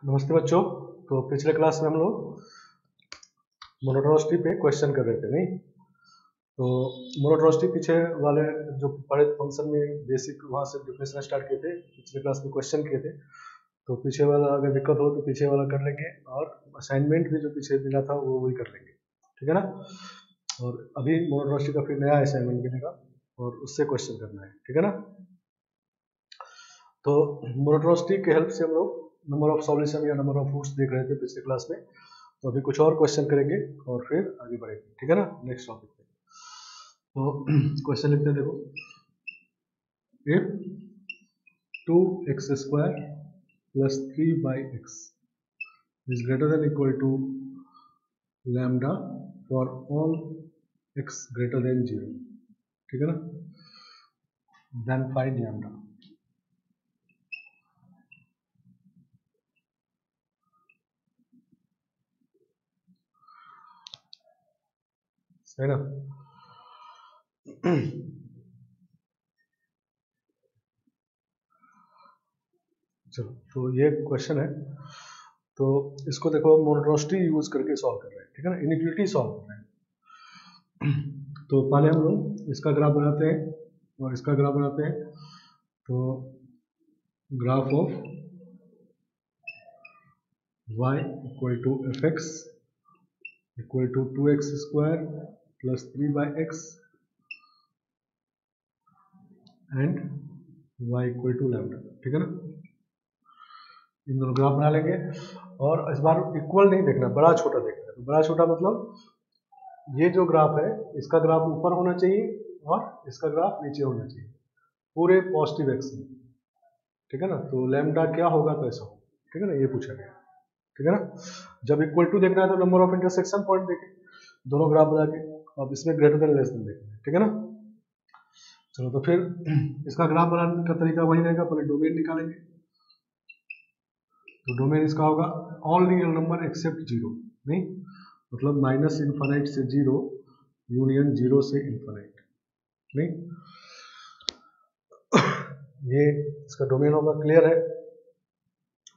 नमस्ते बच्चों। तो पिछले क्लास में हम लोग मोनोटोनिसिटी पे क्वेश्चन कर रहे थे, नहीं? तो मोनोटोनिसिटी पीछे वाले जो पढ़े फंक्शन में बेसिक वहाँ से डिफिनेशन स्टार्ट किए थे, पिछले क्लास में क्वेश्चन किए थे। तो पीछे वाला अगर दिक्कत हो तो पीछे वाला कर लेंगे, और असाइनमेंट भी जो पीछे मिला था वो वही कर लेंगे, ठीक है ना? और अभी मोनोटोनिसिटी का फिर नया असाइनमेंट मिलेगा और उससे क्वेश्चन करना है, ठीक है ना? तो मोनोटोनिसिटी के हेल्प से हम लोग नंबर ऑफ सॉल्यूशन या नंबर ऑफ रूट्स देख रहे थे पिछले क्लास में। तो अभी कुछ और क्वेश्चन करेंगे और फिर आगे बढ़ेंगे, ठीक है ना, नेक्स्ट टॉपिक पे। तो क्वेश्चन लिखते हैं, देखो। If 2x² plus 3x is greater than equal to lambda for all x greater than 0, ठीक है ना, देन फाइंड लैम्डा। है ना? चलो, तो ये क्वेश्चन है। तो इसको देखो, मोनोटोनिसिटी यूज करके सॉल्व कर रहे हैं, ठीक है ना, इनइक्वालिटी सॉल्व कर रहे हैं। तो पहले हम लोग इसका ग्राफ बनाते हैं और इसका ग्राफ बनाते हैं। तो graph of y equal to fx equal to 2x² plus 3x and y equal to lambda, ठीक है ना। इन दोनों ग्राफ बना लेंगे और इस बार इक्वल नहीं देखना, बड़ा छोटा देखना है। तो बड़ा छोटा मतलब ये जो ग्राफ है इसका ग्राफ ऊपर होना चाहिए और इसका ग्राफ नीचे होना चाहिए, पूरे पॉजिटिव एक्स में, ठीक है ना। तो लैम्डा क्या होगा तो ऐसा होगा, ठीक है ना, ये पूछा गया, ठीक है ना। जब इक्वल टू देखना है तो नंबर ऑफ इंटरसेक्शन पॉइंट देखें, दोनों ग्राफ बना के। अब इसमें ग्रेटर देन लेस देन देखना है, ठीक है ना। चलो, तो फिर इसका ग्राफ बनाने का तरीका वही रहेगा, पहले डोमेन निकालेंगे। तो डोमेन इसका होगा all real number except zero, नहीं मतलब माइनस इन्फानाइट से जीरो यूनियन जीरो से इन्फानाइट, नहीं। ये इसका डोमेन होगा, क्लियर है।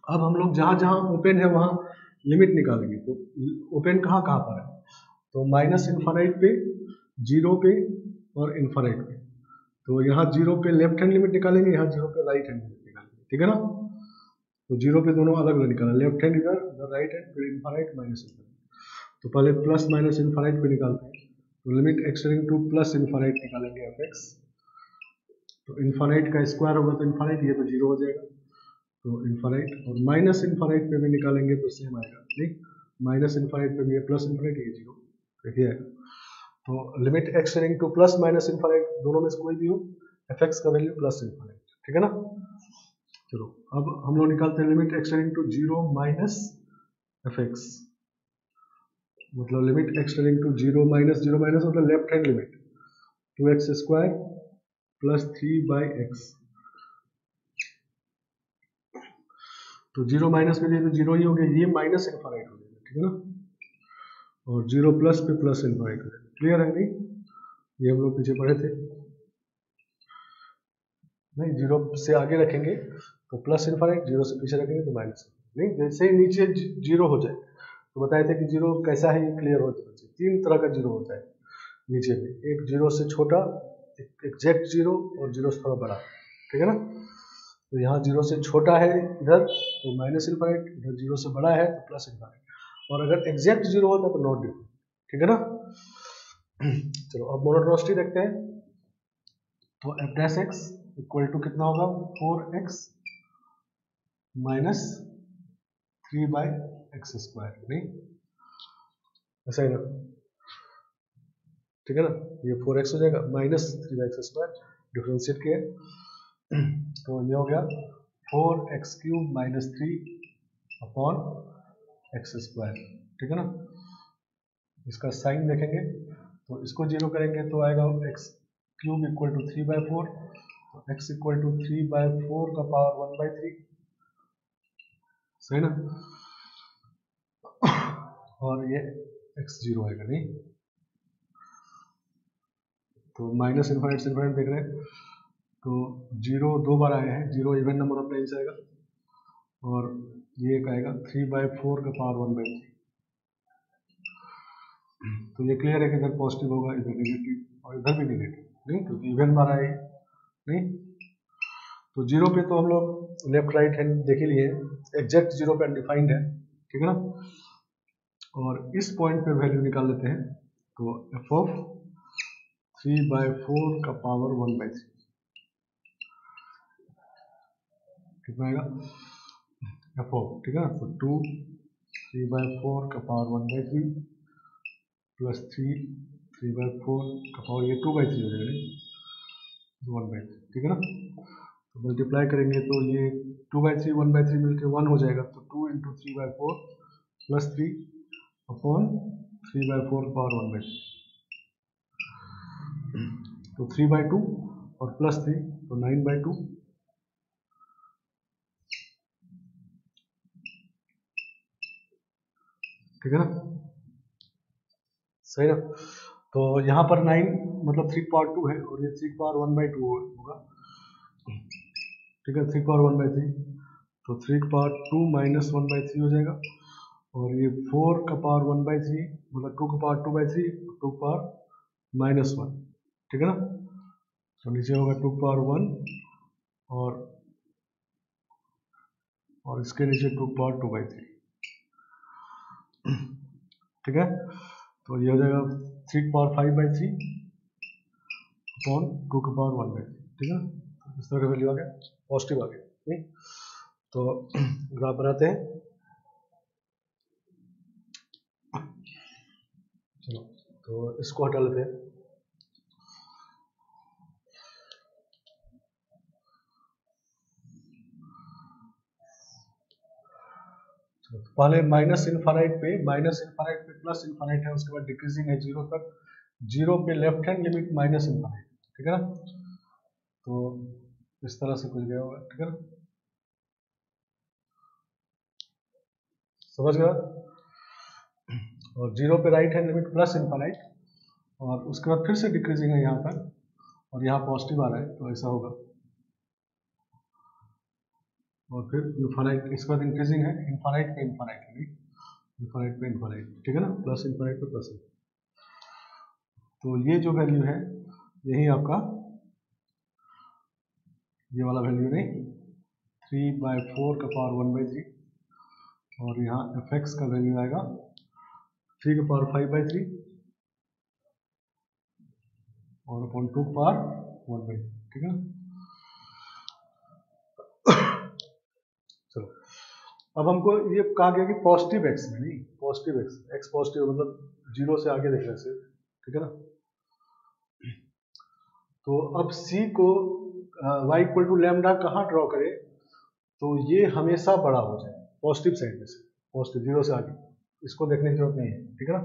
अब हम लोग जहां जहां ओपन है वहां लिमिट निकालेंगे। तो ओपन कहाँ कहाँ पर है? तो माइनस इन्फानाइट पे, जीरो पे और इन्फानाइट पे। तो यहाँ जीरो पे लेफ्ट हैंड लिमिट निकालेंगे, यहाँ जीरो पे राइट हैंड लिमिट निकालेंगे, ठीक है ना। तो जीरो पे दोनों अलग अलग निकाला, लेफ्ट हैंड इधर, इधर राइट हैंड, फिर इन्फानाइट माइनस इन्फानाइट। तो पहले प्लस माइनस इन्फानाइट पे निकालते हैं। तो limit x tending to plus infinite निकालेंगे fx। तो इन्फानाइट का स्क्वायर होगा तो इन्फानाइट, ये तो जीरो हो जाएगा। तो इन्फानाइट और माइनस इन्फानाइट पे भी निकालेंगे तो सेम आएगा, ठीक। माइनस इन्फानाइट पे भी है, प्लस इन्फानाइट ये जीरो, देखिए आएगा। तो limit x tending to plus minus infinite, दोनों में से कोई भी हो, fx का वैल्यू प्लस इन्फानाइट, ठीक है ना। चलो, अब हम लोग निकालते हैं limit x tending to zero minus fx। मतलब limit x tending to zero minus मतलब left hand limit, 2x² plus 3/x। तो जीरो माइनस में तो जीरो ही हो गया, ये माइनस इन्फानाइट हो जाएगा, ठीक है ना। और जीरो प्लस पे प्लस इन्फानाइट हो जाएगा, क्लियर है? नहीं, ये हम लोग पीछे पढ़े थे। नहीं, जीरो से आगे रखेंगे तो प्लस इन्फानाइट, जीरो से पीछे रखेंगे तो माइनस। नहीं, जैसे ही नीचे जीरो हो जाए तो बताए थे कि जीरो कैसा है, ये क्लियर हो जाए। तीन तरह का जीरो होता है नीचे में, एक जीरो से छोटा, एक एग्जैक्ट जीरो, और जीरो से थोड़ा बड़ा, ठीक है ना। तो यहाँ जीरो से छोटा है इधर तो माइनस इन्फानाइट, इधर जीरो से बड़ा है तो प्लस इन्फानाइट, और अगर एग्जैक्ट जीरो होता है तो नॉट डिफाइंड, ठीक है ना। चलो, अब मोनोटोनिसिटी देखते हैं। तो F dash X equal to कितना होगा, 4x माइनस 3/x², नहीं ऐसा ही ना, ठीक है ना। ये 4x हो जाएगा माइनस 3/x², डिफ्रेंशिएट किया तो ये हो गया 4x³ माइनस 3/x², ठीक है ना। इसका साइन देखेंगे तो इसको जीरो करेंगे तो आएगा x³ इक्वल टू 3/4, तो x इक्वल टू 3/4 का पावर 1/3, सही ना। और ये x0 आएगा, नहीं। तो माइनस इन्फाइनाइट से इन्फाइनाइट देख रहे हैं तो जीरो दो बार आए हैं, zero even number of times आएगा, और ये एक आएगा 3/4 का पावर 1/3। तो ये क्लियर है कि इधर पॉजिटिव होगा, इधर नेगेटिव और इधर भी नेगेटिव, नहीं क्योंकि इवन मारा है, नहीं। तो जीरो पे तो हम लोग लेफ्ट राइट हैंड देख ही लिए, एग्जैक्ट जीरो पे अनडिफाइंड है, ठीक है ना। और इस पॉइंट पे वैल्यू निकाल लेते हैं। तो एफ ऑफ 3/4 का पावर 1/3 कितना आएगा, एफ ऑफ, ठीक है ना। तो 2 3/4 का पावर 1/3 प्लस 3/4 का पावर, ये 2/3 हो जाएगा, 1/3, ठीक है ना। तो मल्टीप्लाई करेंगे तो ये 2/3 1/3 मिलकर 1 हो जाएगा। तो 2 × 3/4 प्लस 3 अपॉन 3/4 पावर 1/3, तो 3/2 और प्लस 3 तो 9/2, ठीक है ना, सही ना। तो यहाँ पर 9 मतलब 3/2 है और ये 3/1/2 होगा, ठीक है, 3/1/3, तो 3/2 माइनस 1/3 हो जाएगा। और ये 4 का पावर 1/3 मतलब 2 का पावर 2/3, 2 पावर -1, ठीक है ना। तो नीचे होगा 2 पावर 1 और इसके नीचे 2 पावर 2/3, ठीक है। तो ये हो जाएगा 3 पावर 5/3 अपॉन 2 का पावर 1/3, ठीक है। इस तरह का वैल्यू आ गया, पॉजिटिव आ गया, नहीं। तो ग्राफ बनाते हैं, चलो तो इसको हटा लेते हैं। पहले माइनस इनफाइनाइट पे प्लस इनफाइनाइट है, उसके बाद डिक्रीजिंग है जीरो तक, जीरो पे left hand limit minus infinite, ठीक है ना। तो इस तरह से कुछ गया होगा, ठीक है ना, समझ गया। और जीरो पे right hand limit plus infinite और उसके बाद फिर से डिक्रीजिंग है यहाँ पर और यहाँ पॉजिटिव आ रहा है, तो ऐसा होगा। और फिर इनफाइनाइट, इसके बाद इंक्रीजिंग है, इनफाइनाइट पे इनफाइनाइट, इनफाइनाइट पे इनफाइनाइट, ठीक है ना, प्लस इनफाइनाइट पे प्लस। तो ये जो वैल्यू है यही आपका ये वाला वैल्यू, नहीं 3/4 का पावर 1/3 और यहाँ एफ एक्स का वैल्यू आएगा 3 का पावर 5/3 और अपॉन 2 का पावर 1/3, ठीक है ना। चलो अब हमको ये कहा गया कि पॉजिटिव एक्स में, नहीं पॉजिटिव एक्स पॉजिटिव मतलब जीरो से आगे देखने से, ठीक है ना। तो अब सी को y इक्वल टू लैम्डा कहाँ ड्रॉ करें, तो ये हमेशा बड़ा हो जाए पॉजिटिव साइड में से, पॉजिटिव जीरो से आगे, इसको देखने की जरूरत नहीं है, ठीक है ना।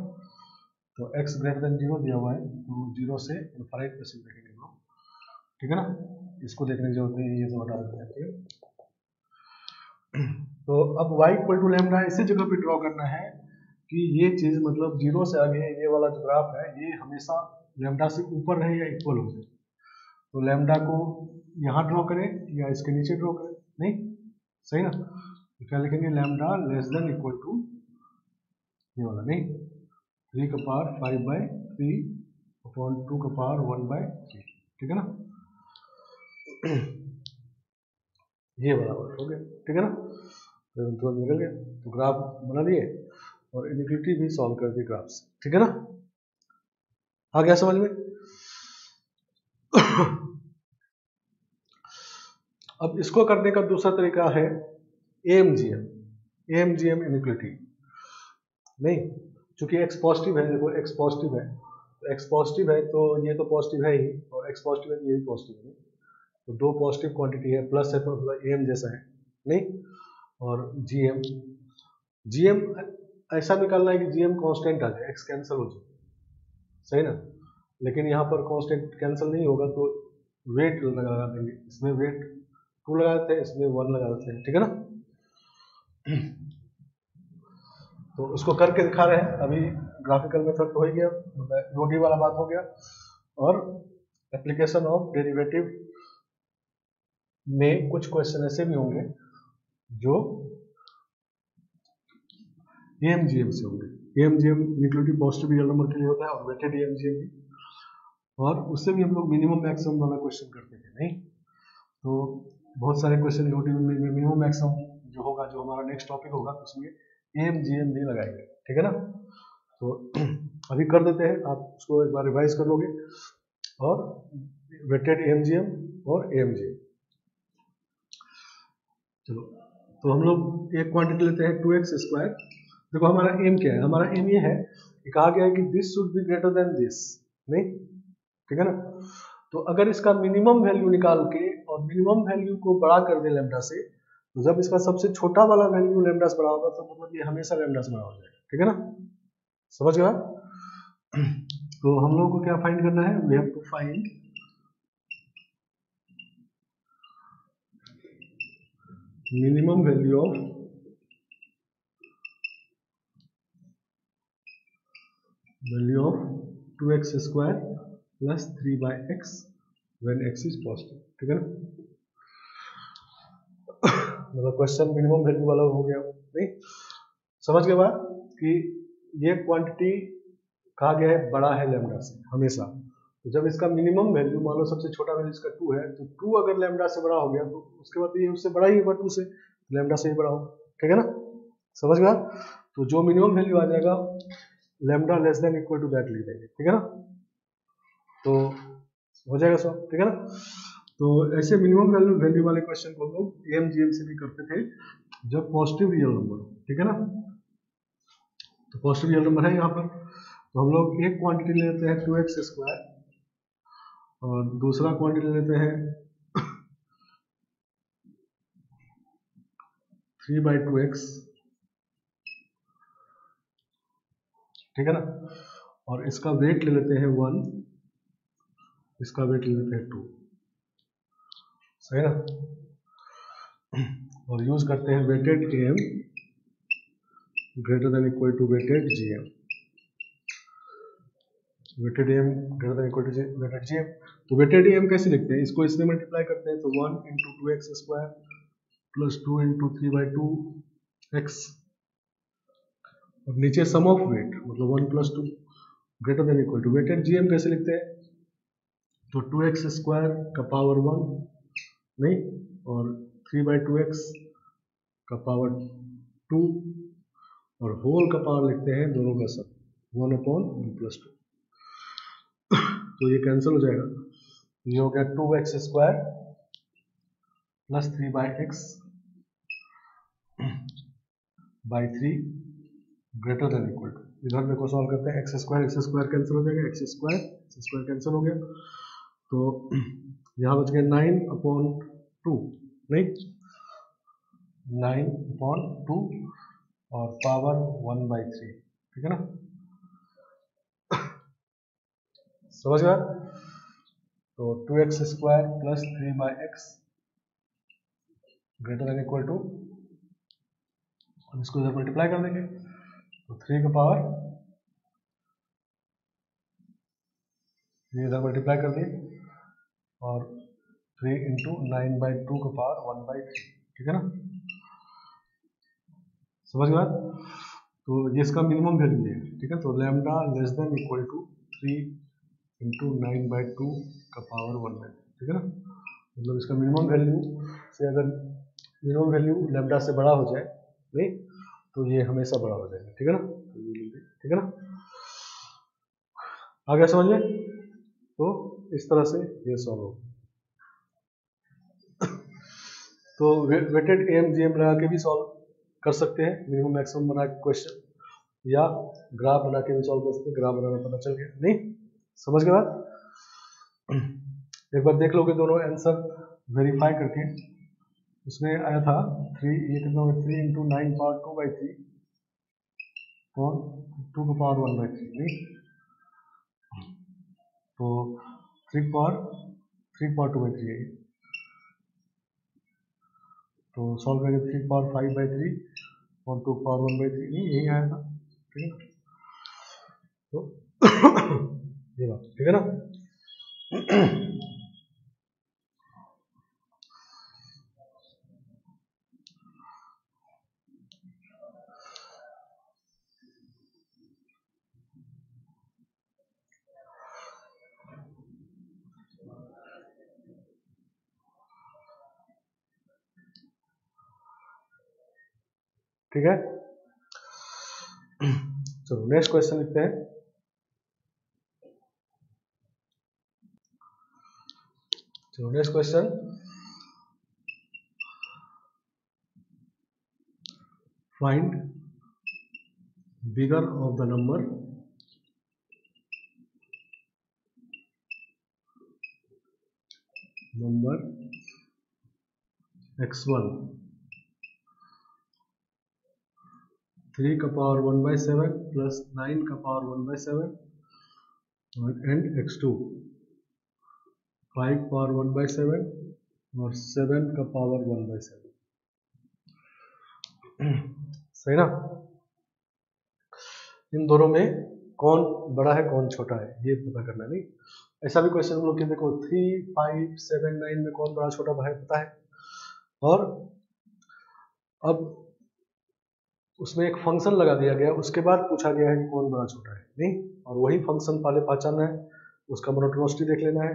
तो x ग्रेटर देन जीरो दिया हुआ है, तो जीरो से इनफाइनाइट में से देखेंगे हम लोग, ठीक है ना, इसको देखने की जरूरत नहीं है, ये सब हटा देते हैं, ठीक है। तो अब y इक्वल टू लैम्डा इसी जगह पे ड्रॉ करना है कि ये चीज मतलब जीरो से आगे ये वाला जो ग्राफ है ये हमेशा लैम्डा से ऊपर रहे या इक्वल हो जाए। तो लैम्डा को यहाँ ड्रॉ करें या इसके नीचे ड्रॉ करें, नहीं सही ना। तो क्या लिखेंगे, lambda less than equal to ये वाला, नहीं 3 का पावर 5/3 अपॉन 2 का पावर 1/3, ठीक है ना। ये बराबर हो गया, ठीक है ना, तो निकल गया। तो ग्राफ बना दिए और इनइक्वालिटी भी सॉल्व कर दी ग्राफ से, ठीक है ना, आ गया समझ में। अब इसको करने का दूसरा तरीका है AMGM इनइक्वालिटी, नहीं चूंकि x पॉजिटिव है, देखो x पॉजिटिव है, तो x पॉजिटिव है तो ये तो पॉजिटिव है ही, और x पॉजिटिव है तो ये भी पॉजिटिव है, तो दो पॉजिटिव क्वांटिटी है, प्लस है तो मतलब AM जैसा है, नहीं। और GM ऐसा निकालना है कि GM कांस्टेंट आ जाए, x कैंसिल हो जाए, सही ना। लेकिन यहाँ पर कांस्टेंट कैंसिल नहीं होगा तो वेट लगा देंगे, इसमें वेट 2 लगा देते हैं, इसमें 1 लगा देते हैं, ठीक है ना। तो उसको करके दिखा रहे हैं अभी, ग्राफिकल मेथड तो हो गया, रोडी वाला बात हो गया, और एप्लीकेशन ऑफ डेरिवेटिव में कुछ क्वेश्चन ऐसे भी होंगे जो AMGM से होंगे। AMGM न्यूक्लियोटिड पॉजिटिव रियल नंबर के लिए होता है और वेटेड AMGM भी, और उससे भी हम लोग मिनिमम मैक्सिमम वाला क्वेश्चन करते थे नहीं। तो बहुत सारे क्वेश्चन OTB में मिनिमम मैक्सिमम जो होगा, जो हमारा नेक्स्ट टॉपिक होगा, तो उसमें AMGM भी लगाएंगे, ठीक है ना। तो अभी कर देते हैं, आप उसको एक बार रिवाइज कर लोगे, और वेटेड AMGM और AMGM। चलो, तो हम लोग एक क्वांटिटी लेते हैं 2x²। देखो हमारा एम क्या है, हमारा एम ये है कि कहा गया है कि this should be greater than this, नहीं, ठीक है ना। तो अगर इसका मिनिमम वैल्यू निकाल के और मिनिमम वैल्यू को बड़ा कर दे लैम्डा से, तो जब इसका सबसे छोटा वाला वैल्यू लैम्डा से बड़ा होगा, तो मतलब ये हमेशा लैम्डा से बड़ा हो जाएगा, ठीक है ना, समझ गया। तो हम लोगों को क्या फाइंड करना है, we have to find minimum value of value of 2x² plus 3/x when x is positive, ठीक है ना। मतलब क्वेश्चन मिनिमम वैल्यू वाला हो गया, नहीं, समझ गए बात कि ये क्वांटिटी कहा गया है बड़ा है लैम्डा से हमेशा। तो जब इसका मिनिमम वैल्यू, मान लो सबसे छोटा वैल्यू इसका 2 है, तो 2 अगर लैम्डा से बड़ा हो गया, तो उसके बाद ये उससे बड़ा ही होगा 2 से, लैम्डा से ही बड़ा होगा, ठीक है ना, समझ गया। तो जो मिनिमम वैल्यू आ जाएगा lambda less than equal to that लिख देंगे, ठीक है ना, तो हो जाएगा सब, ठीक है ना। तो ऐसे मिनिमम वैल्यू वाले क्वेश्चन को हम लोग AMGM से भी करते थे जब पॉजिटिव रियल नंबर, ठीक है ना। तो पॉजिटिव रियल नंबर है यहाँ पर, तो हम लोग एक क्वांटिटी लेते हैं 2x² और दूसरा क्वांटिटी लेते हैं 3/2x, ठीक है ना, और इसका वेट ले लेते हैं 1, इसका वेट ले लेते हैं 2, सही ना। और यूज करते हैं weighted AM greater than equal to weighted GM, weighted AM greater than equal to weighted GM। तो वेटेड AM कैसे लिखते हैं, इसको इसमें मल्टीप्लाई करते हैं, तो 1 × 2x² प्लस 2 × 3/2x, और नीचे सम ऑफ वेट मतलब 1 + 2 greater than equal to weighted GM कैसे लिखते हैं, तो 2x² का पावर 1, नहीं, और 3/2x का पावर 2 और होल का पावर लिखते हैं दोनों का सब 1/1 + 2, तो ये कैंसिल हो जाएगा, ये हो गया 2x² plus 3/x by 3 greater than equal to, इधर देखो सॉल्व करते हैं, x² कैंसिल हो जाएगा, x² कैंसिल हो गया, तो यहाँ बच गया 9/2, नहीं, 9/2 और पावर 1/3, ठीक है ना, समझ गया। तो 2x² plus 3/x greater than equal to, हम इसको इधर मल्टीप्लाई कर देंगे, तो 3 का पावर, ये इधर मल्टीप्लाई कर दिए, और 3 × 9/2 का पावर 1/3, ठीक है ना, समझ गया। तो ये इसका मिनिमम वैल्यू है, ठीक है, तो lambda less than equal to 3 × 9/2 का पावर 1/3, ठीक है ना, मतलब इसका मिनिमम वैल्यू से अगर मिनिमम वैल्यू लैम्डा से बड़ा हो जाए, नहीं, तो ये हमेशा बड़ा हो जाएगा, ठीक है ना, ठीक है ना, आ गया समझ में। तो इस तरह से ये सॉल्व होगा। तो वेटेड AMGM लगा के भी सॉल्व कर सकते हैं, मिनिमम मैक्सिमम बना के क्वेश्चन, या ग्राफ बना के भी सॉल्व कर सकते हैं, ग्राफ बनाना पता चल गया, नहीं, समझ के बाद एक बार देख लोगे दोनों आंसर वेरीफाई करके, उसमें आया था 3, ये कितना होगा, 3 × 9 पावर 2/3 और 2 का पावर 1/3, नहीं, तो 3 पावर 2/3 है, तो सॉल्व करेंगे 3 पावर 5/3 और 2 पावर 1/3, नहीं, यही आया था, ठीक है, तो ये बात, ठीक है ना। ठीक है, चलो नेक्स्ट क्वेश्चन लिखते हैं। चलो next question, find bigger of the number x1 3 का पावर 1/7 प्लस 9 का पावर 1/7 एंड x2 5 पावर 1/7 और 7 का पावर 1/7। सही ना? इन दोनों में कौन बड़ा है कौन छोटा है ये पता करना। नहीं, ऐसा भी क्वेश्चन हम लोग के देखो 3, 5, 7, 9 में कौन बड़ा छोटा है पता है, और अब उसमें एक फंक्शन लगा दिया गया, उसके बाद पूछा गया है कि कौन बड़ा छोटा है। नहीं, और वही फंक्शन पहले पहचानना है, उसका मोनोटोनिसिटी देख लेना है,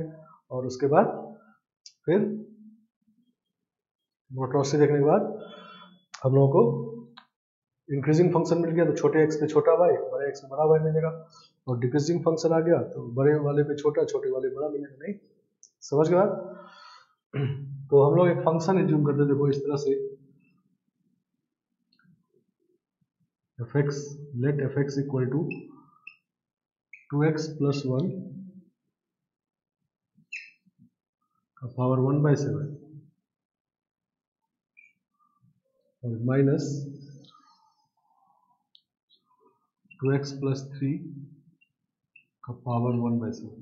और उसके बाद फिर मोनोटोनिसिटी देखने के बाद हम लोगों को इंक्रीजिंग फंक्शन मिल गया तो छोटे x पे छोटा y, बड़े x पे बड़ा y मिलेगा, और डिक्रीजिंग फंक्शन आ गया तो बड़े वाले पे छोटा, छोटे वाले बड़ा मिलेगा। नहीं, समझ गए बात? तो हम लोग एक फंक्शन एज्यूम करते देखो इस तरह से, fx, let fx equal to 2x plus 1 का पावर 1/7 और माइनस 2x प्लस 3 का पावर 1/7।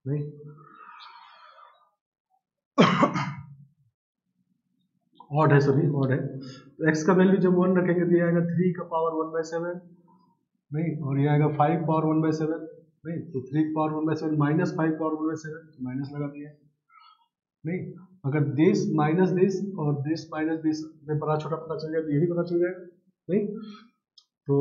नहीं, ऑड है, सभी ऑड है, तो x का वैल्यू जब 1 रखेंगे तो ये आएगा 3 का पावर 1/7। नहीं, और ये आएगा 5 पावर 1/7। नहीं, तो 3 पावर 1/7 माइनस 5 पावर 1/7, तो माइनस लगा दिया। नहीं, अगर दिस माइनस दिस और दिस माइनस दिस में बड़ा छोटा पता चल जाए तो ये भी पता चल जाएगा। नहीं, तो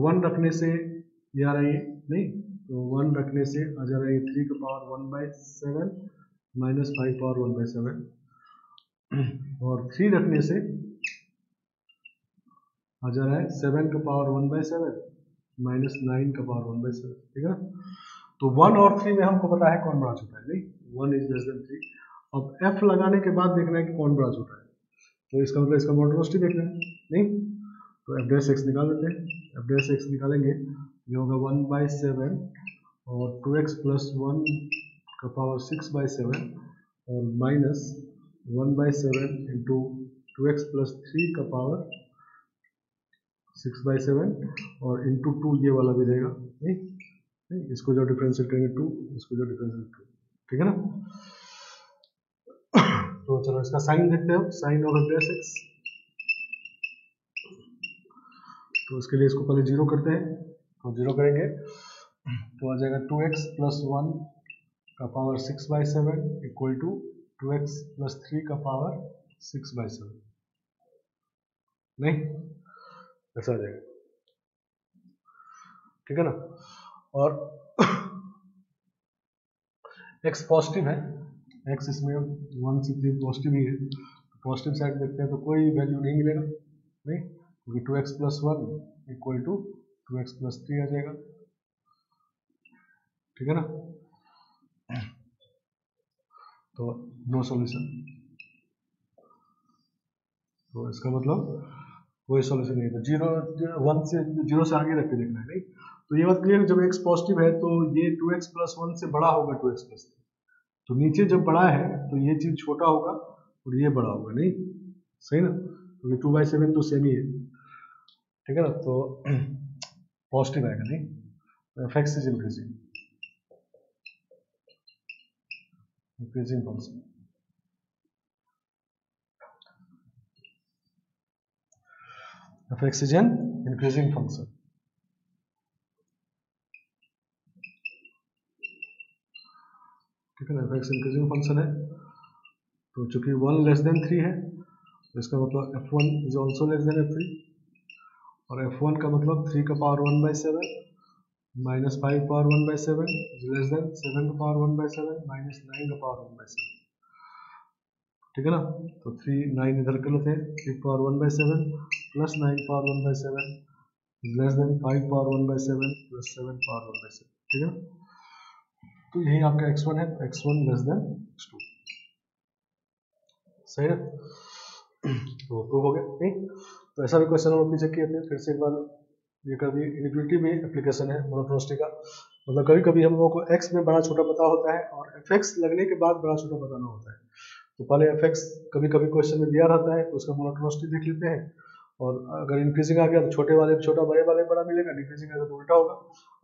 1 रखने से ये आ रहा है, नहीं तो 1 रखने से आ जा रहा है 3 का पावर 1/7 माइनस 5 पावर 1/7, और 3 रखने से आ जा रहा है 7 का पावर 1/7 माइनस 9 का पावर 1/7। ठीक है, तो 1 और 3 में हमको पता है कौन बड़ा छोटा है। नहीं, 1 इज लेस देन 3। अब f लगाने के बाद देखना है कि कौन बड़ा छोटा है, तो इसका मतलब इसका मोनोटोनिसिटी देखना है। नहीं, तो f डैश x निकाल लेते हैं। f डैश x निकालेंगे, ये होगा 1/7 और 2x प्लस 1 का पावर 6/7 और माइनस 1/7 इंटू 2x प्लस 3 का पावर 6/7 और इंटू 2 ये वाला भी रहेगा। नहीं, इसको जो डिफरेंशिएट करेंगे 2, इसको जो डिफरेंशिएट 2। ठीक है ना? तो चलो इसका साइन देखते हो, sign of f dash x, तो उसके लिए इसको पहले 0 करते हैं, तो 0 करेंगे तो आ जाएगा 2x प्लस 1 का power 6/7 equal to 2x plus 3 का पावर 6/7। नहीं, ऐसा आ जाएगा। ठीक है ना? और x पॉजिटिव है, x इसमें 1 से 3 पॉजिटिव ही है, पॉजिटिव साइड देखते हैं तो कोई वैल्यू नहीं मिलेगा। नहीं, क्योंकि 2x plus 1 equal to 2x plus 3 आ जाएगा। ठीक है ना? तो नो सॉल्यूशन, तो इसका मतलब कोई सॉल्यूशन नहीं था। 1 से 0 से आगे रख के देखना है। नहीं, तो ये बात क्लियर है, जब x पॉजिटिव है तो ये 2x प्लस 1 से बड़ा होगा 2x प्लस 3, तो नीचे जब बड़ा है तो ये चीज छोटा होगा और ये बड़ा होगा। नहीं, सही ना? तो ये 2/7 तो सेम ही है। ठीक है ना? तो पॉजिटिव आएगा। नहीं, fx is increasing function, fx is an increasing function. ठीक है ना? fx इंक्रीजिंग फंक्शन है, तो चूंकि 1 लेस देन 3 है तो इसका मतलब f1 is also less than f3, और f1 का मतलब 3 का power 1/7 minus 5 power 1/7 is less than 7 का पावर 1/7 माइनस 9 का पावर 1/7। ठीक है ना? तो 3 9 इधर कर लेते हैं, 3 power 1/7 plus 9 power 1/7 is less than 5 power 1/7 plus 7 power 1/7, ठीक है। तो यही आपका x1 है, x1 लेस देन x2, सही है। तो प्रूव हो गया, ठीक। तो ऐसा भी क्वेश्चन हम लोग पीछे किए थे, फिर से एक बार ये कर दिए। इनिक्विटी में एप्लीकेशन है मोनोटोनिसिटी का, मतलब कभी कभी हम लोगों को x में बड़ा छोटा पता होता है और fx लगने के बाद बड़ा छोटा बताना होता है। तो पहले fx कभी कभी क्वेश्चन में दिया रहता है तो उसका मोनोटोनिसिटी देख लेते हैं, और अगर इंक्रीजिंग आ गया तो छोटे वाले छोटा, बड़े वाले बड़ा मिलेगा, डिक्रीजिंग आएगा तो उल्टा होगा।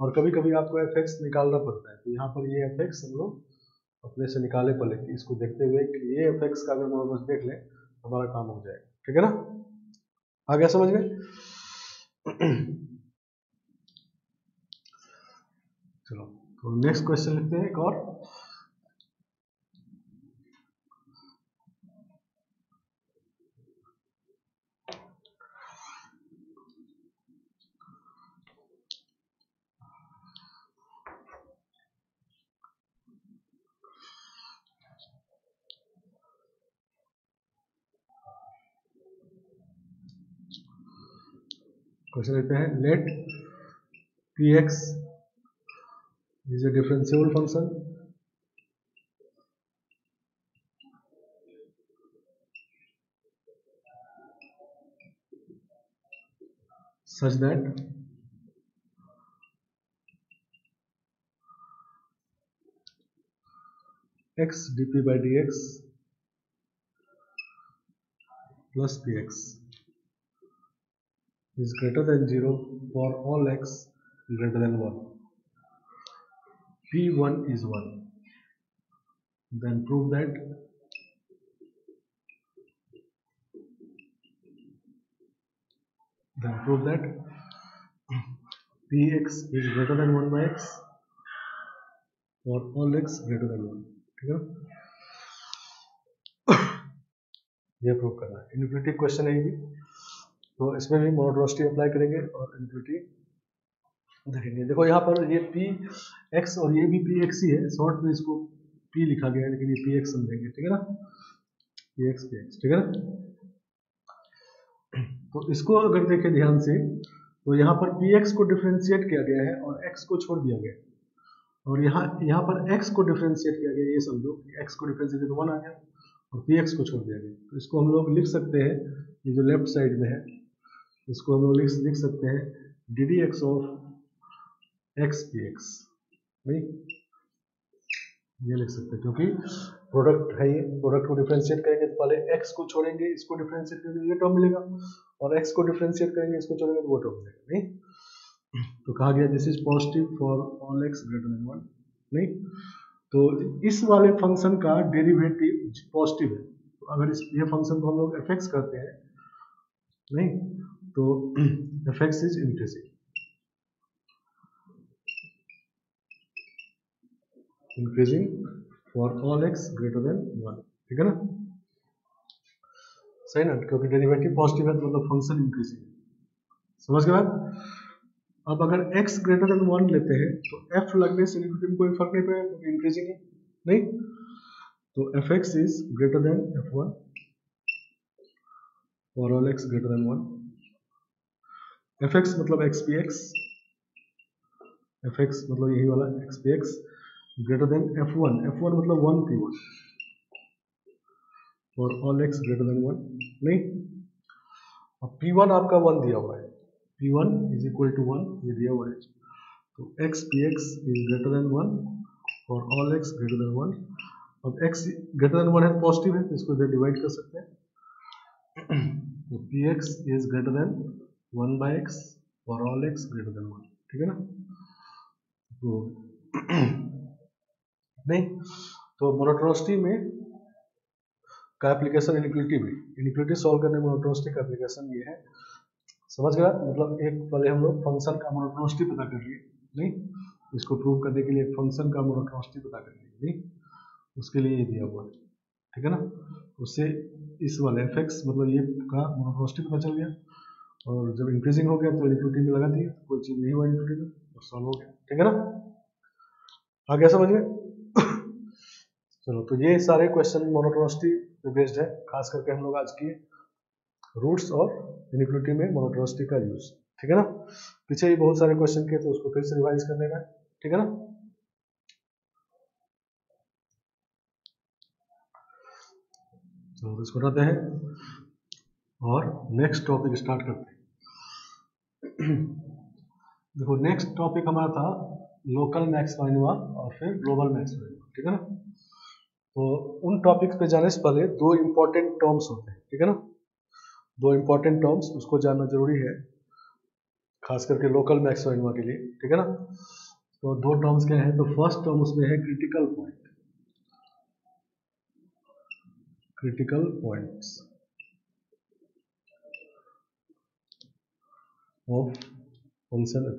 और कभी कभी आपको fx निकालना पड़ता है, तो यहाँ पर ये fx हम लोग अपने से निकाले पहले कि इसको देखते हुए कि ये fx का अगर मोनोटोनिसिटी देख लें तो हमारा काम हो जाएगा, ठीक है ना। आ गया समझ में? चलो तो नेक्स्ट क्वेश्चन लिखते हैं एक और। क्वेश्चन लिखते हैं late px is a differentiable function such that x dp by dx plus px is greater than 0 for all x greater than 1. p1 is 1. Then prove that px is greater than 1 by x for all x greater than 1, ठीक है। ये prove करना है, infinity question है ये भी, तो इसमें भी मोनोटोनिसिटी अप्लाई करेंगे और इनफिनिटी देखेंगे। देखो यहाँ पर ये पी एक्स और ये भी पी एक्स ही है, शॉर्ट में इसको पी लिखा गया है लेकिन ये पी एक्स समझेंगे, ठीक है ना, पी एक्स, ठीक है ना। तो इसको अगर देखें ध्यान से तो यहाँ पर पी एक्स को डिफ्रेंशिएट किया गया है और एक्स को छोड़ दिया गया है, और यहाँ पर x को डिफ्रेंशिएट किया गया, ये समझो x को डिफ्रेंशिएट तो 1 आ गया और px को छोड़ दिया गया। तो इसको हम लोग लिख सकते हैं, ये जो लेफ्ट साइड में है इसको हम लोग लिख सकते हैं ddx ऑफ x px, नहीं ये लिख सकते हैं क्योंकि प्रोडक्ट है, ये प्रोडक्ट को डिफ्रेंशिएट करेंगे तो पहले x को छोड़ेंगे, इसको डिफ्रेंशिएट करेंगे ये टर्म मिलेगा, और x को डिफ्रेंशिएट करेंगे इसको छोड़ेंगे तो वो टर्म मिलेगा, नहीं। तो कहा गया this is positive for all x greater than 1, नहीं। तो इस वाले फंक्शन का डेरिवेटिव पॉजिटिव है, तो अगर इस ये फंक्शन को हम लोग fx करते हैं, नहीं, तो fx is increasing for all x greater than 1, ठीक है ना, सही ना, क्योंकि डेरिवेटिव पॉजिटिव है तो मतलब फंक्शन इंक्रीजिंग, समझ गए बात। अब अगर x ग्रेटर देन 1 लेते हैं तो f लगने से इनफिनिटी में कोई फर्क नहीं पड़ेगा क्योंकि इंक्रीजिंग है, नहीं। तो fx is greater then f1 for all x greater than 1, fx मतलब xpx, fx मतलब यही वाला xpx greater than f1, f1 मतलब 1 p1 for all x greater than 1, नहीं। अब p1 आपका 1 दिया हुआ है, p1 इज इक्वल टू 1 ये दिया हुआ है, तो x px is greater than 1 for all x greater than 1। अब x ग्रेटर देन 1 है पॉजिटिव है तो इसको इधर डिवाइड कर सकते हैं, तो px is greater than 1 by x for all x greater than 1, ठीक है ना। तो नहीं, तो मोनोटोनिसिटी में का एप्लीकेशन इनइक्वालिटी में, इनइक्वालिटी सॉल्व करने में मोनोटोनिसिटी का एप्लीकेशन ये है, समझ गया। मतलब एक पहले हम लोग फंक्शन का मोनोटोनिसिटी पता कर लिए, नहीं, इसको प्रूव करने के लिए फंक्शन का मोनोटोनिसिटी पता कर लिए, नहीं, उसके लिए ये दिया हुआ है, ठीक है ना। उससे इस वाले fx मतलब ये का मोनोटोनिसिटी पता चल गया, और जब इंक्रीजिंग हो गया तो इनइक्वालिटी में लगा दिए, कोई चीज नहीं हुआ इनइक्वालिटी में, और सॉल्व हो गया, ठीक है ना। आ गया समझ में? चलो तो ये सारे क्वेश्चन मोनोटोनिसिटी पे बेस्ड है, खास करके हम लोग आज किए। रूट्स और इनइक्वालिटी में मोनोटोनिसिटी का यूज, ठीक है ना। पीछे ही बहुत सारे क्वेश्चन किए तो उसको फिर से रिवाइज कर लेना, ठीक है ना। तो इसको रहते हैं और नेक्स्ट टॉपिक स्टार्ट करते हैं। देखो नेक्स्ट टॉपिक हमारा था लोकल मैक्स मिनिमा और फिर ग्लोबल मैक्स मिनिमा, ठीक है ना। तो उन टॉपिक्स पे जाने से पहले दो इंपॉर्टेंट टर्म्स होते हैं, ठीक है ना। दो इंपॉर्टेंट टर्म्स उसको जानना जरूरी है, खास करके लोकल मैक्स मिनिमा के लिए, ठीक है ना। तो दो टर्म्स क्या है, तो फर्स्ट टर्म उसमें है critical point, critical points of function F.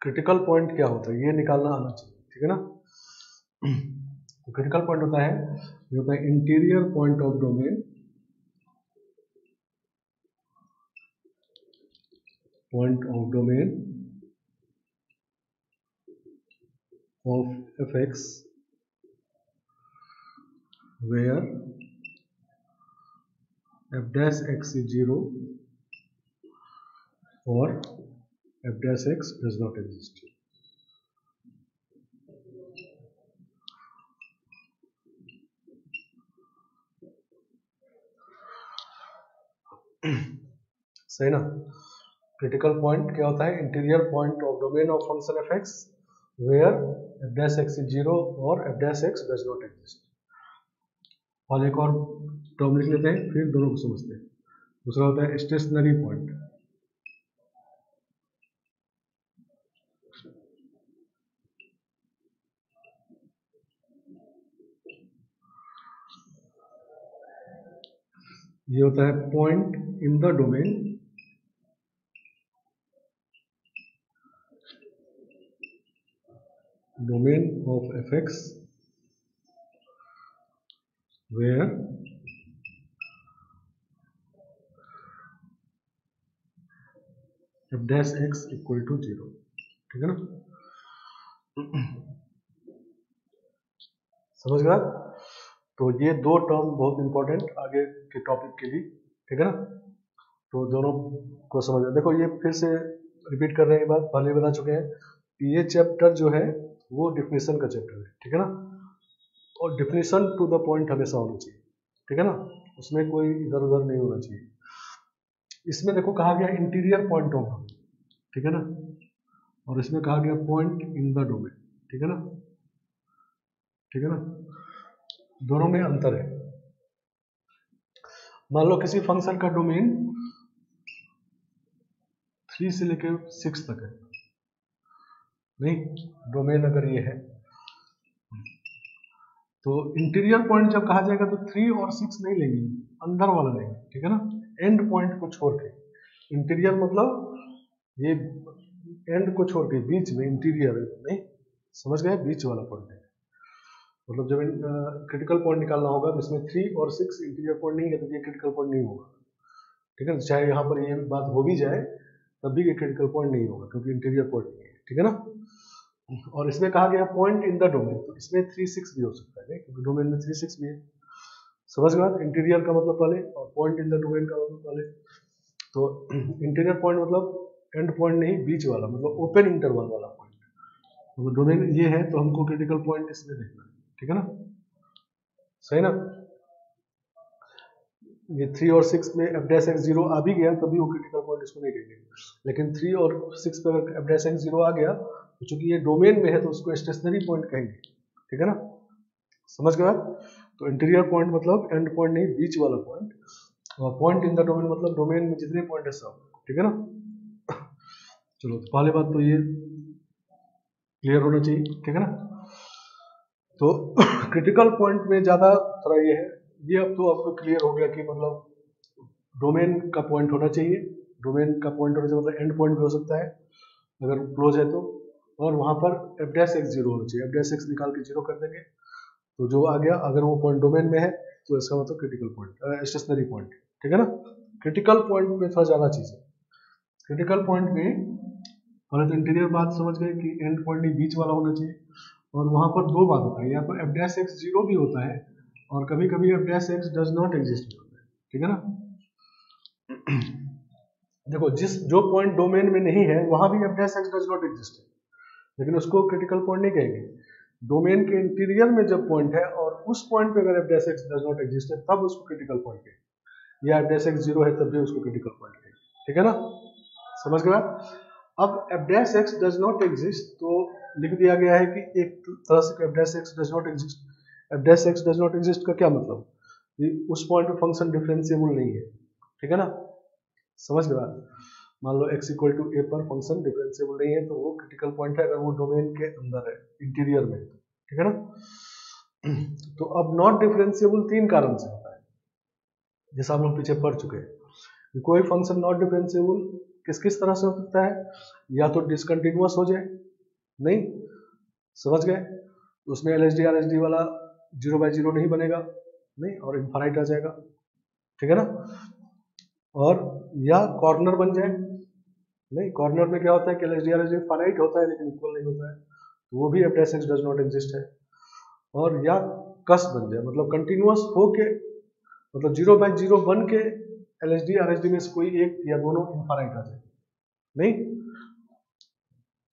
Critical point क्या होता है ये निकालना आना चाहिए, ठीक है ना। तो क्रिटिकल पॉइंट होता है, ये होता है interior point of domain, point of domain of F X where F dash X is 0 और F dash X does not exist. सही ना। क्रिटिकल पॉइंट क्या होता है, interior point of domain of function F X where F dash X is 0 और F dash X does not exist. और एक और टर्म लिख लेते हैं फिर दोनों को समझते हैं। दूसरा होता है स्टेशनरी पॉइंट, ये होता है point in the domain of F X where F dash X equal to 0, ठीक है ना। समझ गया। तो ये दो टर्म बहुत इंपॉर्टेंट आगे के टॉपिक के लिए, ठीक है ना। तो दोनों को समझ, देखो ये फिर से रिपीट कर रहे हैं, बात पहले बता चुके हैं कि ये चैप्टर जो है वो डिफिनेशन का चैप्टर है, ठीक है ना। और डिफिनेशन टू द पॉइंट हमेशा होना चाहिए, ठीक है ना, उसमें कोई इधर उधर नहीं होना चाहिए। इसमें देखो कहा गया इंटीरियर पॉइंट ऑफ डोमेन, ठीक है ना, और इसमें कहा गया पॉइंट इन द डोमेन, ठीक है ना, ठीक है ना, दोनों में अंतर है। मान लो किसी फंक्शन का डोमेन 3 से लेकर 6 तक है, नहीं डोमेन अगर ये है तो इंटीरियर पॉइंट जब कहा जाएगा तो 3 और 6 नहीं लेंगे, अंदर वाला लेंगे, ठीक है ना, एंड पॉइंट को छोड़ के। इंटीरियर मतलब ये एंड को छोड़ के बीच में इंटीरियर नहीं, समझ गए, बीच वाला पॉइंट है। मतलब जब क्रिटिकल पॉइंट निकालना होगा तो इसमें 3 और 6 इंटीरियर पॉइंट नहीं है तो ये क्रिटिकल पॉइंट नहीं होगा, ठीक है। चाहे यहाँ पर ये बात हो भी जाए तब भी ये क्रिटिकल पॉइंट नहीं होगा क्योंकि इंटीरियर पॉइंट नहीं है, ठीक है ना। और इसमें कहा गया पॉइंट इन द डोमेन, तो इसमें 3 6 भी हो सकता है क्योंकि डोमेन में 3 6 भी है। समझ गए, इंटीरियर का मतलब पहले और पॉइंट इन द डोमेन का मतलब पहले। तो इंटीरियर पॉइंट मतलब एंड पॉइंट नहीं, बीच वाला, मतलब ओपन इंटरवल वाला पॉइंट। तो डोमेन ये है तो हमको क्रिटिकल पॉइंट इसमें देखना है, ठीक है ना, सही ना। ये 3 और 6 में एफ डैश एक्स 0 आ भी गया तभी वो क्रिटिकल पॉइंट इसको नहीं कहेंगे, लेकिन 3 और 6 पे अगर एफ डैश एक्स 0 आ गया तो चूंकि ये डोमेन में है तो उसको स्टेशनरी पॉइंट कहेंगे, ठीक है ना, समझ गए आप। तो इंटीरियर पॉइंट मतलब एंड पॉइंट नहीं, बीच वाला पॉइंट, और पॉइंट इन द डोमेन मतलब डोमेन में जितने पॉइंट है सब, ठीक है ना। चलो तो पहले बात तो ये क्लियर होना चाहिए, ठीक है ना। तो क्रिटिकल पॉइंट में ज़्यादा थोड़ा ये है, ये अब तो आपको क्लियर हो गया कि मतलब डोमेन का पॉइंट होना चाहिए, डोमेन का पॉइंट होना चाहिए मतलब एंड पॉइंट भी हो सकता है अगर क्लोज है तो, और वहाँ पर एफ डैश एक्स 0 होना चाहिए, एफ डैश एक्स निकाल के 0 कर देंगे तो जो आ गया, अगर वो पॉइंट डोमेन में है तो इसका मतलब क्रिटिकल पॉइंट, स्टेशनरी पॉइंट, ठीक है ना। क्रिटिकल पॉइंट में थोड़ा ज़्यादा चीज़ है। क्रिटिकल पॉइंट में पहले तो इंटीरियर बात समझ गए कि एंड पॉइंट नहीं बीच वाला होना चाहिए, और वहाँ पर दो बात होता है, या तो एफ डैश एक्स जीरो भी होता है और कभी कभी F dash X does not exist भी होता है, ठीक है ना। देखो जो पॉइंट डोमेन में नहीं है वहां भी F dash X does not exist है, लेकिन उसको क्रिटिकल पॉइंट नहीं कहेंगे। डोमेन के इंटीरियर में जब पॉइंट है और उस पॉइंट पे अगर F dash X does not exist है तब उसको क्रिटिकल पॉइंट कहेंगे, या एफ डैश एक्स जीरो है तब भी उसको क्रिटिकल पॉइंट कहेंगे, ठीक है ना, समझ गए। अब F dash X does not exist तो लिख दिया गया है कि एक तरह से F dash X does not exist. F dash X does not exist का क्या मतलब, कि उस पॉइंट पे फंक्शन डिफरेंशिएबल नहीं है, ठीक है ना, समझ गए। मान लो x इक्वल टू ए पर फंक्शन डिफरेंशिएबल नहीं है तो वो क्रिटिकल पॉइंट है अगर वो डोमेन के अंदर है, इंटीरियर में, ठीक है ना। तो अब नॉट डिफरेंशिएबल तीन कारण से होता है, जैसा हम लोग पीछे पढ़ चुके हैं। कोई फंक्शन नॉट डिफरेंशिएबल किस किस तरह से हो सकता है, या तो डिसकंटिन्यूअस हो जाए, नहीं, समझ गए, उसमें LHD RHD वाला 0/0 नहीं बनेगा, नहीं, और इनफाइनाइट आ जाएगा, ठीक है ना, और या कॉर्नर बन जाए, नहीं, कॉर्नर में क्या होता है कि LHD RHD फाइनाइट होता है लेकिन इक्वल नहीं होता है, तो वो भी F dash X does not exist है। और या कस बन जाए, मतलब कंटिन्यूअस हो के, मतलब 0/0 बन के LHD RHD में से कोई एक या दोनों इनफाइनाइट आ जाए, नहीं,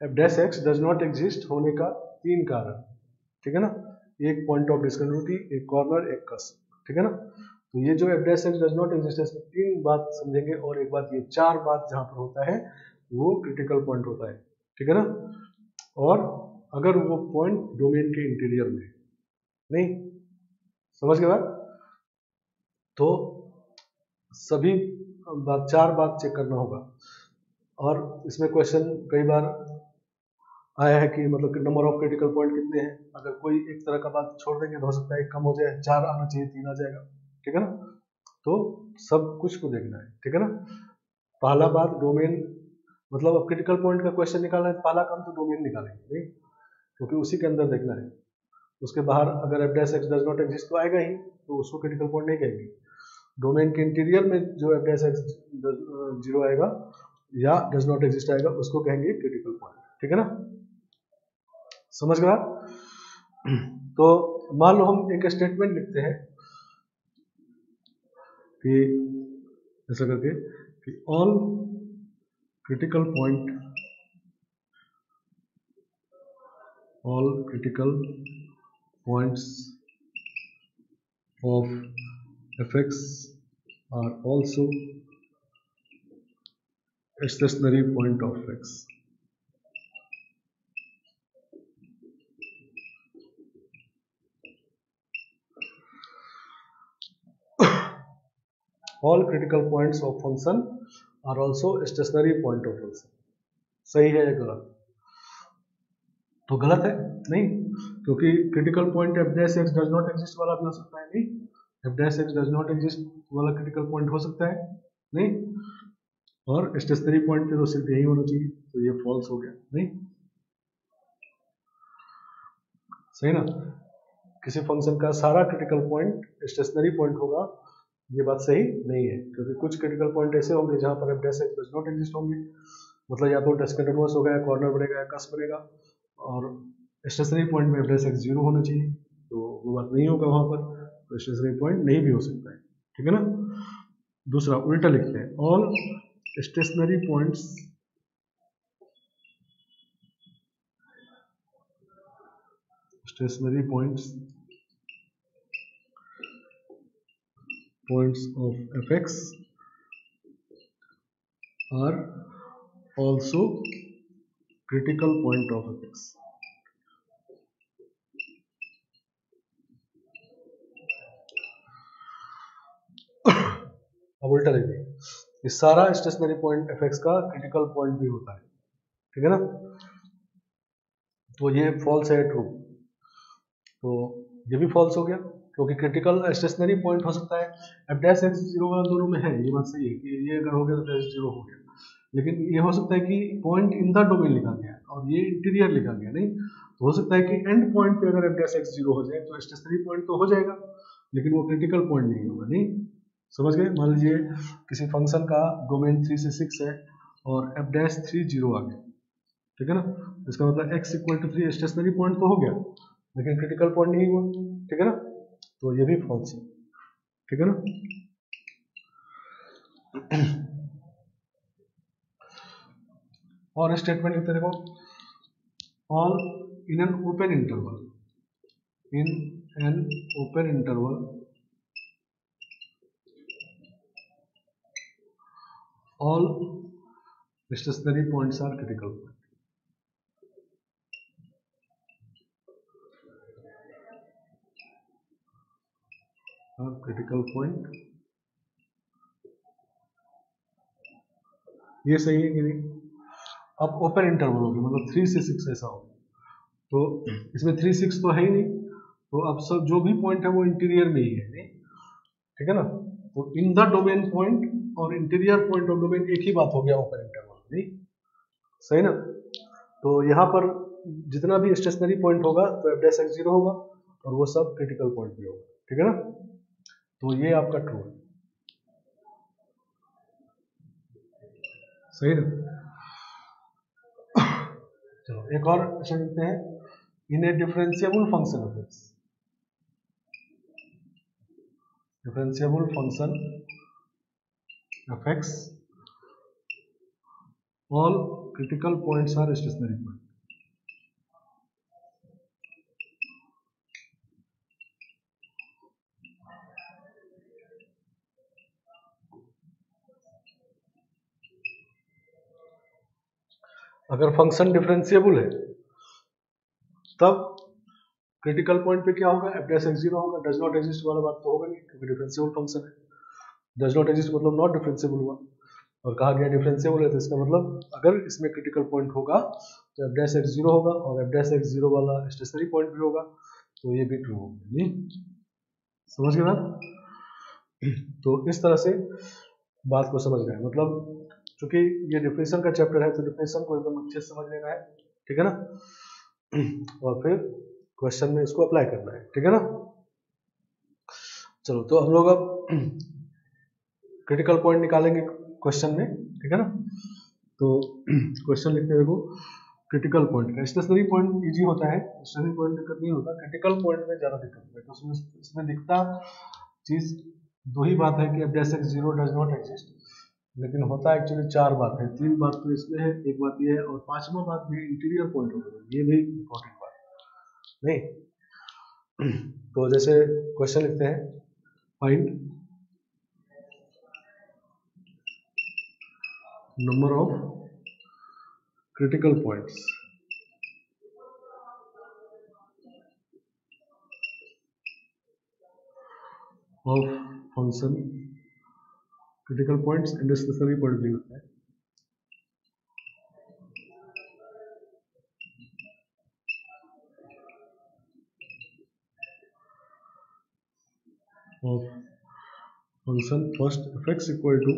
F dash X does not exist होने का तीन कारण, ठीक है ना, एक पॉइंट ऑफ डिस्कंटिन्यूटी, एक कॉर्नर, एक कस, ठीक है ना। तो ये जो F dash X does not exist है इसमें तीन बात समझेंगे, और एक बात, ये चार बात जहां पर होता है वो क्रिटिकल पॉइंट होता है, ठीक है ना। और अगर वो पॉइंट डोमेन के इंटीरियर में, नहीं, समझ गए बात। तो सभी बात, चार बात चेक करना होगा। और इसमें क्वेश्चन कई बार आया है कि मतलब कि नंबर ऑफ क्रिटिकल पॉइंट कितने हैं, अगर कोई एक तरह का बात छोड़ देंगे तो हो सकता है कम हो जाए, चार आना चाहिए, तीन आ जाएगा, ठीक है ना। तो सब कुछ को देखना है, ठीक है ना। पहला बात डोमेन, मतलब अब क्रिटिकल पॉइंट का क्वेश्चन निकालना है, पहला काम तो डोमेन निकालेंगे, नहीं, क्योंकि उसी के अंदर देखना है, उसके बाहर अगर F dash X does not exist तो आएगा ही, तो उसको क्रिटिकल पॉइंट नहीं कहेंगे। डोमेन के इंटीरियर में जो एफ डैश एक्स जीरो आएगा या डज नॉट एग्जिस्ट आएगा उसको कहेंगे क्रिटिकल पॉइंट, ठीक है ना, समझ गया। तो मान लो हम एक स्टेटमेंट लिखते हैं कि ऐसा करके कि all critical points of fx are also a stationary point of x. All critical points of function are also a stationary point of function. सही है या गलत? तो गलत है, नहीं, क्योंकि critical point F dash X does not exist वाला भी हो सकता है, नहीं, F dash X does not exist वाला क्रिटिकल पॉइंट हो सकता है, नहीं, और स्टेशनरी पॉइंट पे तो सिर्फ यही होना चाहिए, तो ये फॉल्स हो गया, नहीं, सही ना। किसी फंक्शन का सारा क्रिटिकल पॉइंट स्टेशनरी पॉइंट होगा, ये बात सही नहीं है, क्योंकि कुछ क्रिटिकल पॉइंट ऐसे होंगे जहां पर F dash X does not exist होंगे, मतलब या तो डिस्कंटिन्यूअस होगा, या कॉर्नर बनेगा, या कस बनेगा, और स्टेशनरी पॉइंट में एफ डैश एक्स जीरो होना चाहिए, तो वो बात नहीं होगा वहां पर, तो स्टेशनरी पॉइंट नहीं भी हो सकता है, ठीक है ना। दूसरा उल्टा लिखते हैं, all stationary points of fx are also critical point of fx. अब उल्टा लिखिए, ये सारा स्टेशनरी पॉइंट fx का क्रिटिकल पॉइंट भी होता है, ठीक है ना। तो ये फॉल्स है, ट्रू, तो ये भी फॉल्स हो गया, क्योंकि क्रिटिकल स्टेशनरी पॉइंट हो सकता है, एफ डैश एक्स जीरो वाला दोनों में है, ये बात सही है कि ये अगर हो गया तो डैश जीरो हो गया, लेकिन ये हो सकता है कि पॉइंट इन द डोमेन लिखा गया और ये इंटीरियर लिखा गया, नहीं, तो हो सकता है कि एंड पॉइंट पे अगर एफ डैश एक्स जीरो हो जाए तो स्टेशनरी पॉइंट तो हो जाएगा, लेकिन वो क्रिटिकल पॉइंट नहीं होगा, नहीं, समझ गए। मान लीजिए किसी फंक्शन का डोमेन 3 से 6 है और एफ डैश 3 जीरो आ गया, ठीक है ना। इसका मतलब x equal to 3 stationary point तो हो गया, लेकिन क्रिटिकल पॉइंट नहीं हुआ, ठीक है ना, तो ये भी फॉल्स है, ठीक है ना। और स्टेटमेंट लिखते देखो, all in an open interval, in an open interval all stationary points are critical point. Critical point, ये सही है कि नहीं। अब ओपन इंटरवल हो गया, मतलब 3 से 6 ऐसा हो, तो इसमें 3 6 तो है ही नहीं, तो अब सब जो भी पॉइंट है वो इंटीरियर में ही है, नहीं, ठीक है ना। तो इन द डोमेन पॉइंट और इंटीरियर पॉइंट ऑफ डोमेन एक ही बात हो गया ओपन इंटरवल, नहीं, सही ना। तो यहाँ पर जितना भी स्टेशनरी पॉइंट होगा तो f डैश x 0 होगा और वो सब क्रिटिकल पॉइंट भी होगा, ठीक है ना। तो ये आपका ट्रू है, सही ना। चलो एक और क्वेश्चन लिखते हैं, in a differentiable function of x, differentiable function of x all critical points are stationary point. अगर फंक्शन डिफरेंशिएबल है तब क्रिटिकल पॉइंट पे क्या होगा, f डैश x 0 होगा। डज नॉट एग्जिस्ट वाला बात तो होगा नहीं, क्योंकि डिफरेंशिएबल फंक्शन है। डज नॉट एग्जिस्ट मतलब नॉट डिफरेंशिएबल हुआ, और कहा गया डिफरेंशिएबल है, तो इसका मतलब अगर इसमें क्रिटिकल पॉइंट होगा तो f डैश x 0 होगा, और f डैश x 0 वाला स्टेशनरी पॉइंट भी होगा, तो ये भी ट्रू होगा, नहीं, समझ गए बात। तो इस तरह से बात को समझ गए, मतलब चूंकि ये डिफिनेशन का चैप्टर है तो डिफिनेशन को एकदम अच्छे से समझ लेना है, ठीक है ना, और फिर क्वेश्चन में इसको अप्लाई करना है, ठीक है ना। चलो तो हम लोग अब क्रिटिकल पॉइंट निकालेंगे क्वेश्चन में, ठीक है ना। तो क्वेश्चन लिखते हैं, देखो क्रिटिकल पॉइंट का, स्टेशनरी पॉइंट इजी होता है, स्टेशनरी पॉइंट दिक्कत नहीं होता, क्रिटिकल पॉइंट में ज्यादा दिक्कत होता है। तो इसमें दिखता चीज दो ही बात है कि f dash x 0 does not exist, लेकिन होता एक्चुअली 4 बात है, 3 बात तो इसमें है, एक बात ये है, और 5वां बात भी इंटीरियर पॉइंट होगा, ये भी इंपॉर्टेंट बात नहीं। तो जैसे क्वेश्चन लिखते हैं, find number of critical points of function, critical points and stationary point भी होता है, of function first f(x) equal to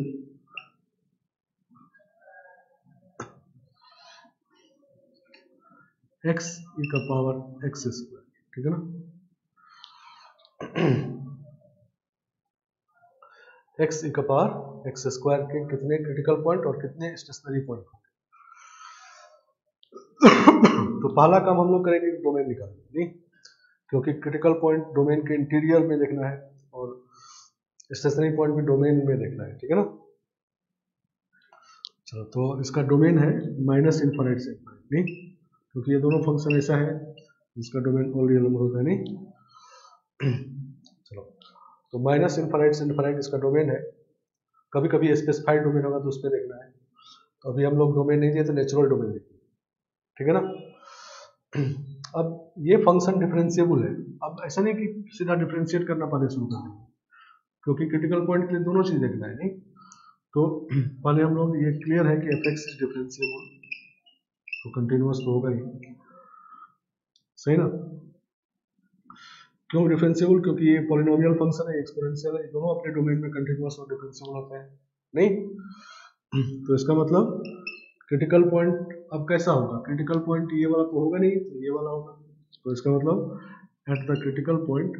x e का पावर x स्क्वायर, ठीक है ना। x e का पावर x स्क्वायर के कितने क्रिटिकल पॉइंट और कितने स्टेशनरी पॉइंट होंगे। तो पहला काम हम लोग करेंगे डोमेन निकालने, नहीं, क्योंकि क्रिटिकल पॉइंट डोमेन के इंटीरियर में देखना है और स्टेशनरी पॉइंट भी डोमेन में देखना है, ठीक है ना। चलो तो इसका डोमेन है माइनस इनफाइनाइट से इनफाइनाइट, नहीं, क्योंकि ये दोनों फंक्शन ऐसा है जिसका डोमेन ऑल रियल नंबर होता है, नहीं। चलो तो माइनस इनफाइनाइट से इनफाइनाइट इसका डोमेन है, कभी कभी स्पेसिफाइड डोमेन होगा तो उसमें देखना है, तो अभी हम लोग डोमेन नहीं दिए तो नेचुरल डोमेन देखेंगे, ठीक है ना। अब ये फंक्शन डिफरेंशिएबल है, अब ऐसा नहीं कि सीधा डिफरेंशिएट करना पहले शुरू कर देंगे, क्योंकि क्रिटिकल पॉइंट के लिए दोनों चीज देखना है, नहीं। तो पहले हम लोग ये क्लियर है कि f(x) इज डिफरेंशिएबल, तो कंटिन्यूअस तो होगा ही, सही ना। क्यों डिफरेंशिएबल, क्योंकि ये पॉलिनोमियल फंक्शन है, एक्सपोनेंशियल है, दोनों अपने डोमेन में कंटिन्यूअस और डिफरेंशिएबल होते हैं, नहीं। तो इसका मतलब क्रिटिकल पॉइंट अब कैसा होगा, क्रिटिकल पॉइंट ये वाला तो होगा नहीं, तो ये वाला होगा, तो इसका मतलब at the critical point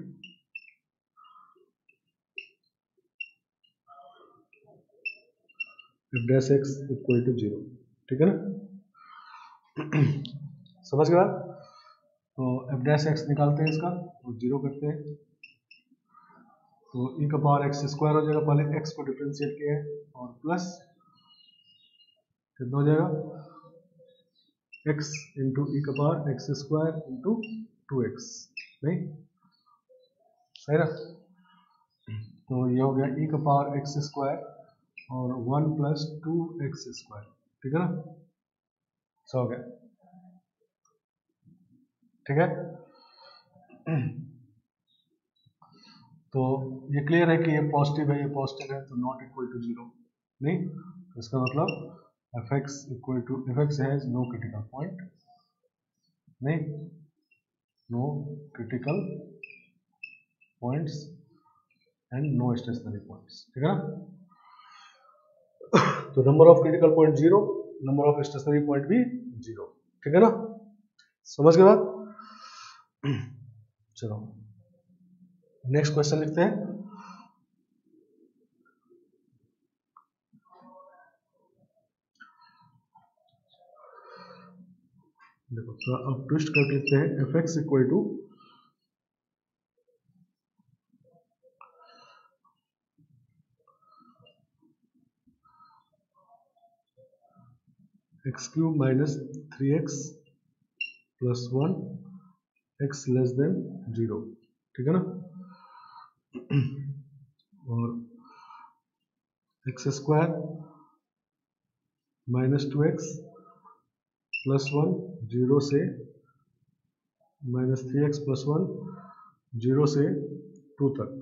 f dash x equal to 0, ठीक है ना। समझ गए? तो एफ डैश एक्स निकालते हैं इसका, तो 0 करते हैं, तो e का पावर एक्स स्क्वायर हो जाएगा, पहले x को डिफरेंशिएट किया है, और प्लस कितना हो जाएगा x इंटू ई का power x square into 2x, नहीं सही ना? तो ये हो गया e का पावर एक्स स्क्वायर और 1 प्लस 2x स्क्वायर, ठीक है ना? हो गया, ठीक है। तो ये क्लियर है कि ये पॉजिटिव है, ये पॉजिटिव है, तो नॉट इक्वल टू 0, नहीं? तो इसका मतलब F X equal to F X has no critical point, नहीं, no critical points and no stationary points, ठीक है ना? तो number of critical point 0, number of stationary point भी 0, ठीक है ना? समझ गए बात? चलो नेक्स्ट क्वेश्चन लिखते हैं। देखो थोड़ा अब ट्विस्ट कर लेते हैं, F X equal to X cube minus 3x plus 1 x less than 0, ठीक है ना? और x square minus 2x plus 1 0 से माइनस 3x प्लस 1 0 से 2 तक,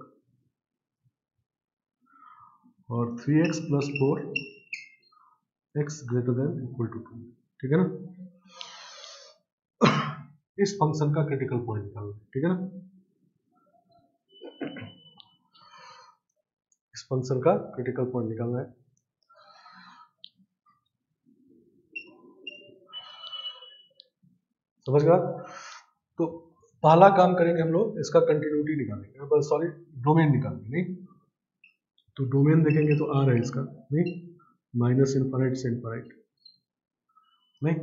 और 3x plus 4 x greater than equal to 2, ठीक है ना? इस फंक्शन का क्रिटिकल पॉइंट निकालना, ठीक है ना? इस फंक्शन का क्रिटिकल पॉइंट निकालना है। समझ गया? तो पहला काम करेंगे हम लोग, इसका कंटिन्यूटी निकालेंगे, सॉरी डोमेन निकालेंगे, नहीं? तो डोमेन देखेंगे तो आ रहा है इसका, नहीं, माइनस इनफाइनाइट से इनफाइनाइट, नहीं,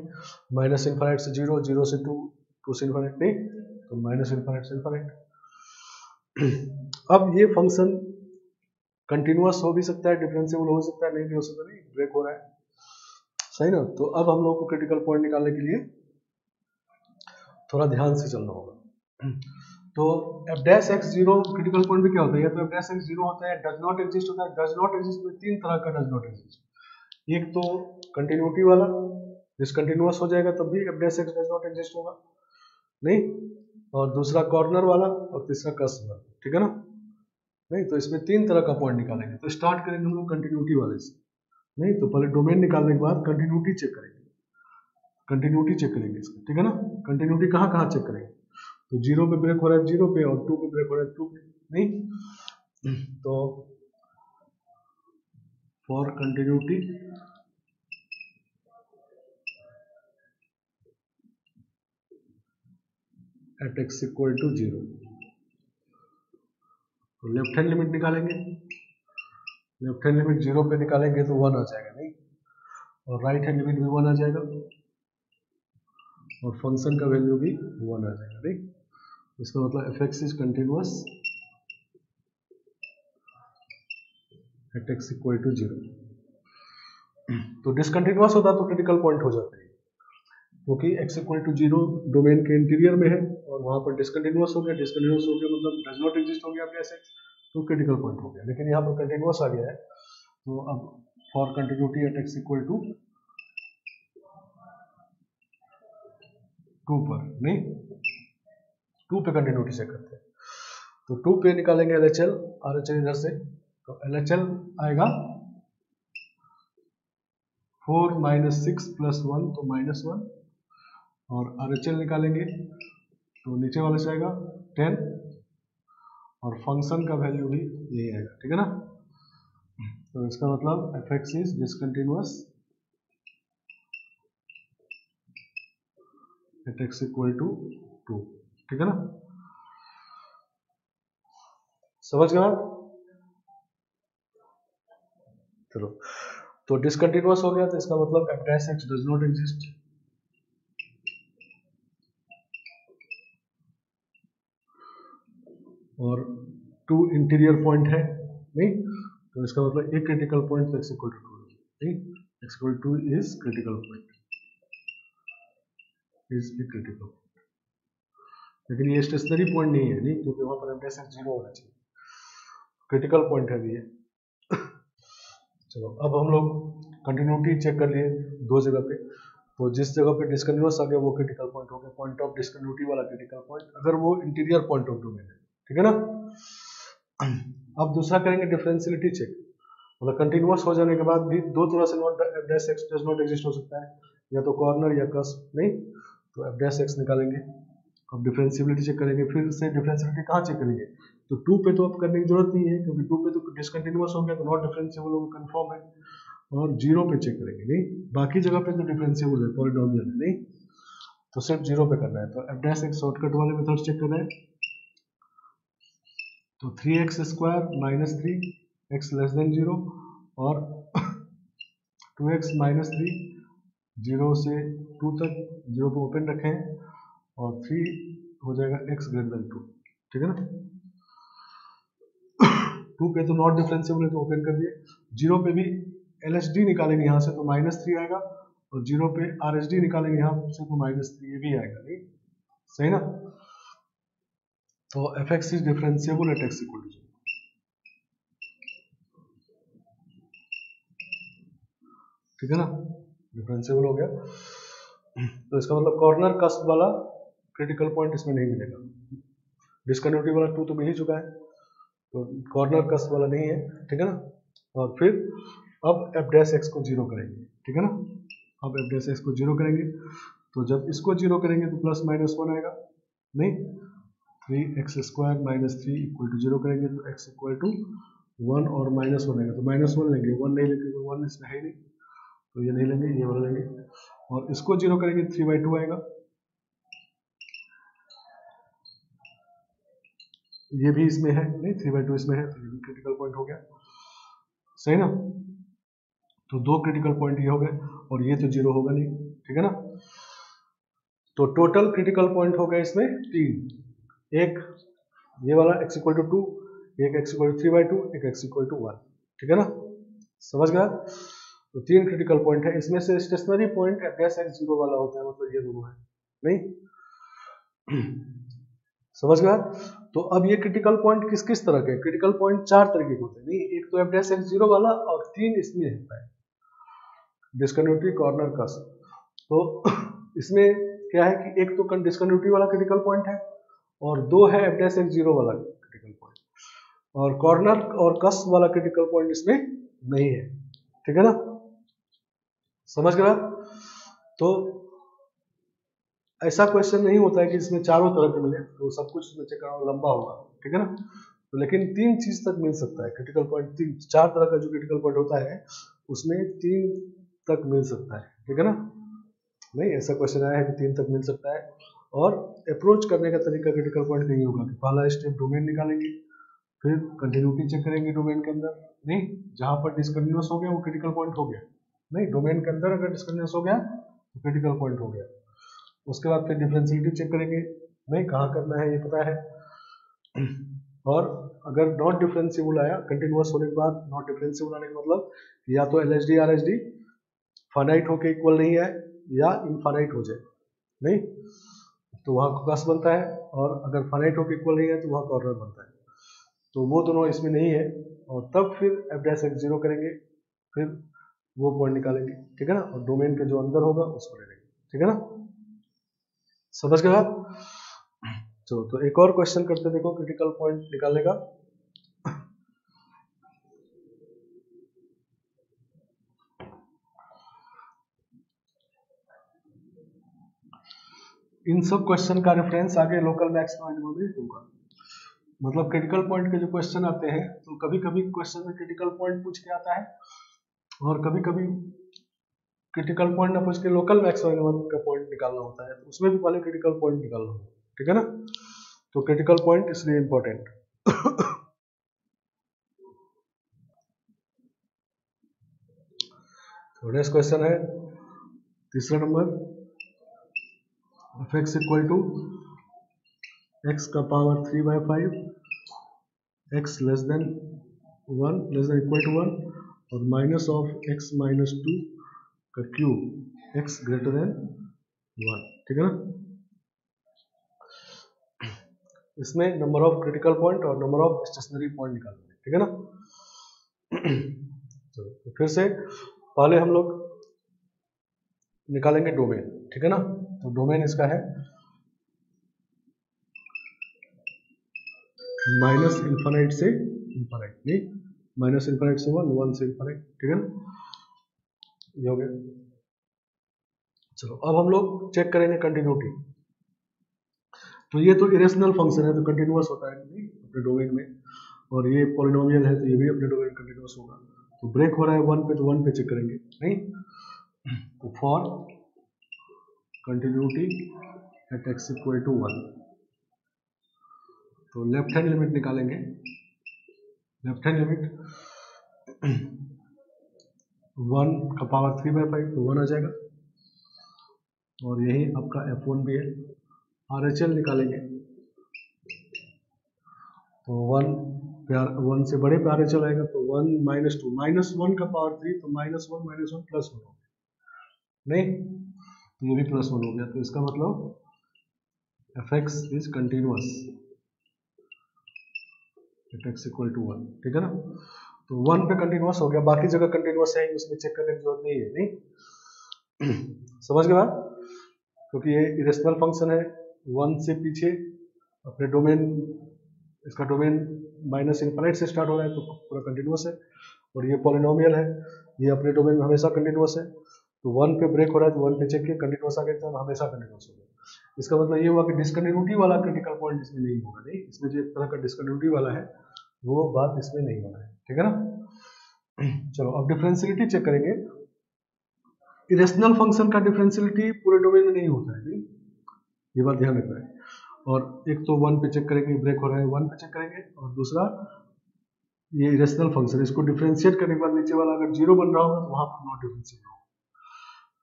माइनस इनफाइनाइट से 0, 0 से 2, 2 से इनफाइनाइट, नहीं, तो माइनस इनफाइनाइट से इनफाइनाइट। अब ये फंक्शन कंटिन्यूअस हो भी सकता है, डिफरेंशिएबल हो सकता है, नहीं भी हो सकता, नहीं, ब्रेक हो रहा है, सही ना? तो अब हम लोग को क्रिटिकल पॉइंट निकालने के लिए थोड़ा ध्यान से चलना होगा। तो F dash x 0 critical point भी क्या होता है? या तो एफ डैश एक्स 0 होता है, डज नॉट एग्जिस्ट होता है। डज नॉट एग्जिस्ट में 3 तरह का डज नॉट एग्जिस्ट, एक तो कंटिन्यूटी वाला, डिसकंटिन्यूअस हो जाएगा तब भी F dash X does not exist होगा, नहीं, और दूसरा कॉर्नर वाला, और तीसरा कस वाला, ठीक है ना? नहीं, तो इसमें 3 तरह का पॉइंट निकालेंगे। तो स्टार्ट करेंगे हम लोग कंटिन्यूटी वाले से, नहीं, तो पहले डोमेन निकालने के बाद कंटिन्यूटी चेक करेंगे, कंटिन्यूटी चेक करेंगे इसका, ठीक है ना? कंटिन्यूटी कहाँ कहाँ चेक करेंगे? तो 0 पे ब्रेक हो रहा है 0 पे, और 2 पे ब्रेक हो रहा है 2 पे, नहीं? तो for continuity at X equal to 0, तो लेफ्ट हैंड लिमिट निकालेंगे, लेफ्ट हैंड लिमिट 0 पे निकालेंगे तो 1 आ जाएगा, नहीं, और राइट हैंड लिमिट भी 1 आ जाएगा, और फंक्शन का वैल्यू भी 1 आ जाएगा, नहीं? इसका मतलब F X is continuous at X equal to 0। तो डिसकंटिन्यूअस होता तो क्रिटिकल पॉइंट हो जाता है, क्योंकि एक्स इक्वल टू 0 डोमेन के इंटीरियर में है, और वहां पर डिसकंटिन्यूअस हो गया, डिसकंटिन्यूअस हो गया मतलब डज नॉट एग्जिस्ट हो गया एफ डैश एक्स, तो क्रिटिकल पॉइंट हो गया। लेकिन यहाँ पर कंटिन्यूअस आ गया है, तो अब for continuity at X equal to 2 पर, नहीं, 2 पे कंटिन्यूटी चेक करते हैं, तो 2 पे निकालेंगे LHL, RHL इधर से, तो LHL आएगा 4 माइनस 6 प्लस 1, तो -1, और RHL निकालेंगे तो नीचे वाले से आएगा 10, और फंक्शन का वैल्यू भी यही आएगा, ठीक है ना? तो इसका मतलब F X is discontinuous at X equal to 2, ठीक है ना? समझ गया? चलो, तो डिसकंटिन्यूअस हो गया, तो इसका मतलब F dash X does not exist, और 2 इंटीरियर पॉइंट है, नहीं तो इसका मतलब एक क्रिटिकल पॉइंट तो x इक्वल टू 2 नहीं, x equal two is critical point, is a critical point. लेकिन ये स्टेशनरी पॉइंट नहीं है, नहीं क्योंकि वहां पर f' 0 होना चाहिए, क्रिटिकल पॉइंट है ये। चलो अब हम लोग कंटिन्यूटी चेक कर लिए दो जगह पे, तो जिस जगह पे डिस्कन्टिन्यूअस आ गया वो क्रिटिकल पॉइंट हो गया, पॉइंट ऑफ डिस्कन्टिन्यूटी वाला क्रिटिकल पॉइंट, अगर वो इंटीरियर पॉइंट ऑफ डोमेन है, ठीक है ना। अब दूसरा करेंगे डिफरेंशियलिटी चेक, मतलब कंटिन्यूअस हो जाने के बाद भी दो तरह से not f dash x does not exist हो सकता है, या तो कॉर्नर या कस्प, नहीं तो f डैश x निकालेंगे। अब डिफरेंशियबिलिटी चेक करेंगे, फिर से डिफरेंशियबिलिटी कहाँ चेक करेंगे, तो 2 पे तो अब करने की जरूरत नहीं है क्योंकि 2 पे तो डिसकंटिन्यूअस हो गया तो नॉट डिफरेंशिएबल होगा, कंफर्म है, और 0 पे चेक करेंगे, नहीं बाकी जगह पे तो डिफरेंशिएबल है, पॉलिनोमियल है, नहीं तो सिर्फ 0 पे करना है। तो f डैश x शॉर्टकट वाले मेथड चेक करना है, तो 3x square minus 3x less than 0 और 2x माइनस 3 0 से 2 तक 0 को ओपन रखें और 3 हो जाएगा x ग्रेटर देन 2, ठीक है ना। 2 पे तो नॉट डिफरेंशिएबल है तो ओपन कर दिए, 0 पे भी LHD निकालेंगे यहाँ से तो -3 आएगा, और 0 पे RHD निकालेंगे यहाँ से तो -3 ये भी आएगा, नहीं सही ना। तो fx is differentiable at x equal to 0, ठीक है ना, डिफरेंशिएबल हो गया। तो इसका मतलब कॉर्नर कस्प वाला क्रिटिकल पॉइंट इसमें नहीं मिलेगा, डिस्कन्टिन्यूटी वाला 2 तो मिल ही चुका है, तो कॉर्नर कस्प वाला नहीं है, ठीक है ना। और फिर अब f डैश x को 0 करेंगे, ठीक है ना, अब f डैश x को 0 करेंगे, तो जब इसको 0 करेंगे तो प्लस माइनस 1 आएगा, नहीं 3x square minus 3 equal to 0 करेंगे तो x इक्वल टू 1 और -1 आएगा, तो -1 लेंगे, 1 नहीं लेंगे तो 1 इसमें है नहीं, तो ये नहीं लेंगे, ये वाला लेंगे, और इसको 0 करेंगे 3/2 आएगा, ये भी इसमें है, नहीं 3/2 इसमें है, तो ये भी क्रिटिकल पॉइंट हो गया, सही ना। तो दो क्रिटिकल पॉइंट ये हो गए, और ये तो 0 होगा नहीं, ठीक है ना। तो टोटल क्रिटिकल पॉइंट हो गए इसमें 3, एक ये वाला x इक्वल टू 2, एक x इक्वल टू 3/2, एक x इक्वल टू 1, ठीक है ना, समझ गया। तो 3 क्रिटिकल पॉइंट है, इसमें से stationary point f dash x 0 वाला होता है, मतलब ये दोनों है, नहीं समझ गया। तो अब ये क्रिटिकल पॉइंट किस किस तरह के, क्रिटिकल पॉइंट 4 तरीके के होते हैं, नहीं एक तो f डैश x 0 वाला, और 3 इसमें होता है डिस्कन्टिन्यूटी कॉर्नर कस्प। तो इसमें क्या है कि एक तो डिस्कन्टिन्यूटी वाला क्रिटिकल पॉइंट है, और 2 है f डैश x 0 वाला क्रिटिकल पॉइंट, और कॉर्नर और कस्प वाला क्रिटिकल पॉइंट इसमें नहीं है, ठीक है ना, समझ गया। तो ऐसा क्वेश्चन नहीं होता है कि इसमें चारों तरह के मिले, तो सब कुछ इसमें चेक करना लंबा होगा, ठीक है ना। तो लेकिन 3 चीज तक मिल सकता है क्रिटिकल पॉइंट, 4 तरह का जो क्रिटिकल पॉइंट होता है उसमें 3 तक मिल सकता है, ठीक है ना। नहीं ऐसा क्वेश्चन आया है कि 3 तक मिल सकता है, और अप्रोच करने का तरीका क्रिटिकल पॉइंट नहीं होगा कि पहला स्टेप डोमेन निकालेंगे, फिर कंटिन्यूटी चेक करेंगे डोमेन के अंदर, नहीं जहां पर डिसकंटिन्यूअस हो गया वो क्रिटिकल पॉइंट हो गया, नहीं डोमेन के अंदर अगर डिसकंटिन्यूअस हो गया तो क्रिटिकल पॉइंट हो गया। उसके बाद फिर डिफरेंशियलिटी चेक करेंगे, नहीं कहाँ करना है ये पता है, और अगर नॉट डिफरेंशिएबल आया कंटिन्यूअस होने के बाद, नॉट डिफरेंशिएबल आने का मतलब या तो LHD RHD फाइनाइट होके इक्वल नहीं है या इनफाइनाइट हो जाए, नहीं तो वहाँ कस बनता है, और अगर फाइनाइट होके इक्वल नहीं है तो वहाँ कॉर्नर बनता है, तो वो दोनों इसमें नहीं है, और तब फिर f डैश x 0 करेंगे, फिर वो पॉइंट निकालेंगे, ठीक है ना, और डोमेन के जो अंदर होगा उसको ले लेंगे, ठीक है ना, समझ गए आप। चलो तो एक और क्वेश्चन करते देखो क्रिटिकल पॉइंट निकालने का। इन सब क्वेश्चन का रेफरेंस आगे लोकल मैक्स में होगा, मतलब क्रिटिकल पॉइंट के जो क्वेश्चन आते हैं तो कभी कभी क्वेश्चन में क्रिटिकल पॉइंट पूछ के आता है, और कभी कभी क्रिटिकल पॉइंट ना पूछ के लोकल मैक्सिमम का पॉइंट निकालना होता है, तो उसमें भी पहले क्रिटिकल पॉइंट निकालना होगा, ठीक है ना। तो क्रिटिकल पॉइंट इसलिए इंपॉर्टेंट। तो नेक्स्ट क्वेश्चन है तीसरा नंबर, f x equal to x का power 3/5 x less than 1 less than equal to 1 और माइनस ऑफ x माइनस 2 का क्यूब x ग्रेटर देन 1, ठीक है ना। इसमें नंबर ऑफ क्रिटिकल पॉइंट और नंबर ऑफ स्टेशनरी पॉइंट निकालेंगे, ठीक है ना। तो फिर से पहले हम लोग निकालेंगे डोमेन, ठीक है ना। तो डोमेन इसका है माइनस इन्फानाइट से इन्फानाइट, नहीं माइनस इन्फानाइट से 1, 1 से इन्फानाइट, ठीक है ना, ये हो गया। चलो अब हम लोग चेक करेंगे कंटिन्यूटी। तो ये तो इरेशनल फंक्शन है तो कंटिन्यूअस होता है नहीं अपने डोमेन में, और ये पॉलिनोमियल है तो ये भी अपने डोमेन में कंटिन्यूअस होगा। तो ब्रेक हो रहा है 1 पे तो 1 पे चेक करेंगे, नहीं। तो for continuity at x equal to 1, तो लेफ्ट हैंड लिमिट निकालेंगे। लेफ्ट हैंड लिमिट 1 का पावर 3/5 तो 1 आ जाएगा, और यही आपका f1 भी है। RHL निकालेंगे तो 1 से बड़े पे RHL आएगा, तो 1 माइनस 2 माइनस 1 का पावर 3 तो -1 -1 प्लस 1 हो गया, नहीं तो ये भी प्लस 1 हो गया। तो इसका मतलब fx is continuous at x equal to 1, ठीक है ना। तो 1 पे कंटिन्यूअस हो गया, बाकी जगह कंटिन्यूअस है उसमें चेक करने की जरूरत नहीं है, नहीं। समझ गए बात, क्योंकि ये इरेशनल फंक्शन है, 1 से पीछे अपने डोमेन, इसका डोमेन माइनस इन्फाइनाइट से स्टार्ट हो रहा है तो पूरा कंटिन्यूअस है, और ये पॉलिनोमियल है, ये अपने डोमेन में हमेशा कंटिन्यूअस है। तो 1 पे ब्रेक हो रहा है तो 1 पे चेक किया, कंटिन्यूअस आ गया तो हमेशा कंटिन्यूअस होगा। इसका मतलब ये हुआ कि डिसकंटिन्यूटी वाला क्रिटिकल पॉइंट इसमें नहीं होगा, नहीं इसमें जो एक तरह का डिसकंटिन्यूटी वाला है वो बात इसमें नहीं होना है, ठीक है ना। चलो अब डिफरेंशियलिटी चेक करेंगे। इरेशनल फंक्शन का डिफरेंशियलिटी पूरे डोमेन में नहीं होता है, नहीं ये बात ध्यान रखना है। और एक तो 1 पे चेक करेंगे, ब्रेक हो रहा है 1 पे चेक करेंगे, और दूसरा ये इरेशनल फंक्शन, इसको डिफरेंशिएट करने के बाद नीचे वाला अगर 0 बन रहा होगा तो वहां पर नॉट डिफरेंशिएबल होगा,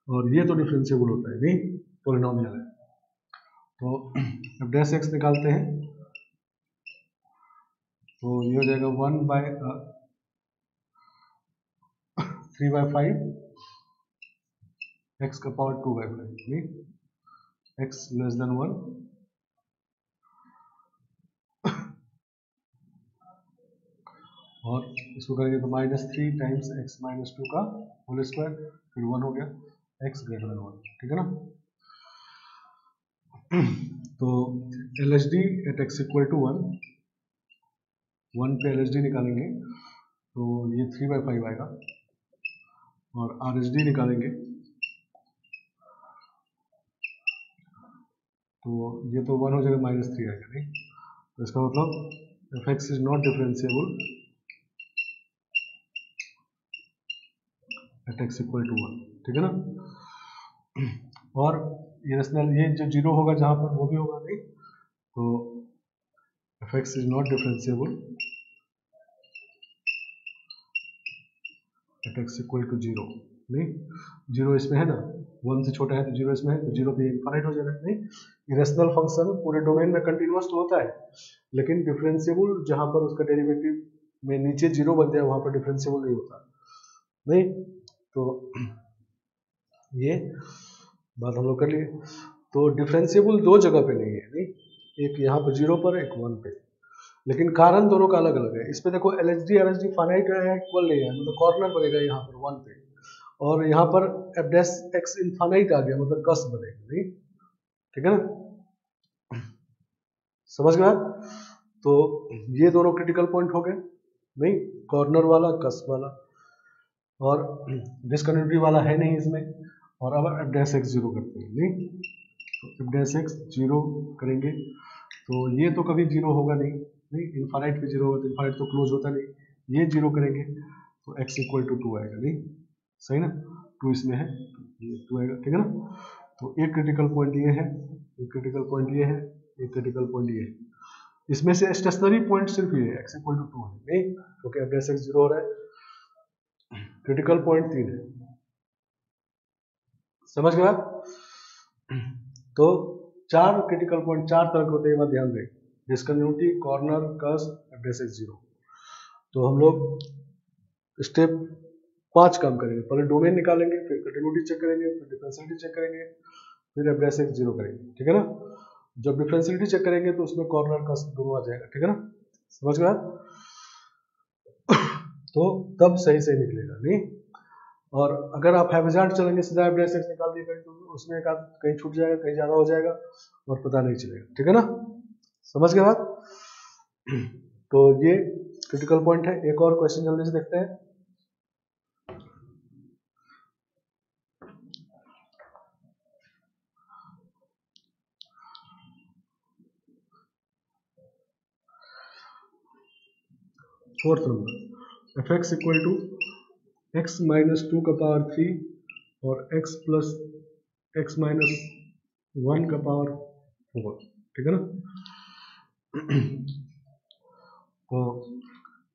और ये तो डिफरेंशिएबल होता है, नहीं पॉलिनोमियल है। तो अब डैश x निकालते हैं, तो ये हो जाएगा 3/5 x का पावर 2/5, नहीं x लेस देन 1, और इसको करेंगे तो -3 टाइम्स x माइनस 2 का होल स्क्वायर, फिर 1 हो गया, x ग्रेटर देन 1, ठीक है ना। तो LHD at x equal to 1 पे LHD निकालेंगे तो ये 3/5 आएगा, और RHD निकालेंगे तो ये तो 1 हो जाएगा, -3 आएगा, नहीं तो इसका मतलब fx is not differentiable at x equal to 1, ठीक है ना। और इरेशनल ये जो 0 होगा जहां पर वो भी होगा, नहीं तो fx is not differentiable at x equal to 0, नहीं 0 इसमें है ना, 1 से छोटा है तो 0 इसमें है, तो 0 पे इनफाइनाइट हो जाएगा, नहीं। इरेशनल फंक्शन पूरे डोमेन में कंटिन्यूअस तो होता है, लेकिन डिफरेंशिएबल जहां पर उसका डेरिवेटिव में नीचे 0 बन जाए वहां पर डिफरेंशिएबल नहीं होता, नहीं। तो ये बात हम लोग कर लिए। तो डिफरेंशिएबल दो जगह पे नहीं है, नहीं एक यहाँ पर 0 पर, एक 1 पे, लेकिन कारण दोनों का अलग अलग है। इस पे देखो LHD RHD फाइनाइट है, इक्वल नहीं है, मतलब कॉर्नर बनेगा यहाँ पर 1 पे, और यहाँ पर f डैश x इनफाइनाइट आ गया, मतलब कस बनेगा, नहीं ठीक है ना, समझ गए। तो ये दोनों क्रिटिकल पॉइंट हो गए, नहीं कॉर्नर वाला, कस वाला, और डिसकंटिन्यूटी वाला है नहीं इसमें। और अब f डैश x 0 करते हैं, नहीं तो f डैश x 0 करेंगे तो ये तो कभी 0 होगा नहीं इनफाइनाइट पे 0 होगा तो इनफाइनाइट तो क्लोज होता नहीं, ये 0 करेंगे तो x इक्वल टू 2 आएगा, नहीं सही ना, 2 इसमें है ये 2 आएगा, ठीक है ना। तो एक क्रिटिकल पॉइंट ये है, एक क्रिटिकल पॉइंट ये है, एक क्रिटिकल पॉइंट ये है। इसमें से स्टेशनरी पॉइंट सिर्फ ये है, x इक्वल टू 2 है, नहीं क्योंकि f डैश x 0 हो रहा है। क्रिटिकल पॉइंट 3 है, समझ गए। तो 4 क्रिटिकल पॉइंट 4 तरह के होते हैं, ध्यान दें, डिसकंटिन्यूटी, कॉर्नर, कस, एफ डैश एक्स 0। तो हम लोग स्टेप 5 काम करेंगे। पहले डोमेन निकालेंगे, फिर कंटिन्यूटी चेक करेंगे, फिर डिफरेंशियलिटी चेक करेंगे, फिर एफ डैश एक्स 0 करेंगे, ठीक है ना। जब डिफरेंशियलिटी चेक करेंगे तो उसमें कॉर्नर कस दोनों आ जाएगा, ठीक है ना, समझ गए आप? तो तब सही सही निकलेगा नहीं। और अगर आप हैविजार्ड चलेंगे, सीधा एफ डैश एक्स निकाल दिए तो उसमें एक आध कहीं छूट जाएगा, कहीं ज्यादा हो जाएगा और पता नहीं चलेगा, ठीक है ना, समझ गए बात? तो ये क्रिटिकल पॉइंट है। एक और क्वेश्चन जल्दी से देखते हैं। Fourth number, F X equal to X minus 2 का पावर 3 और एक्स प्लस एक्स माइनस 1 का पावर 4, ठीक है ना। तो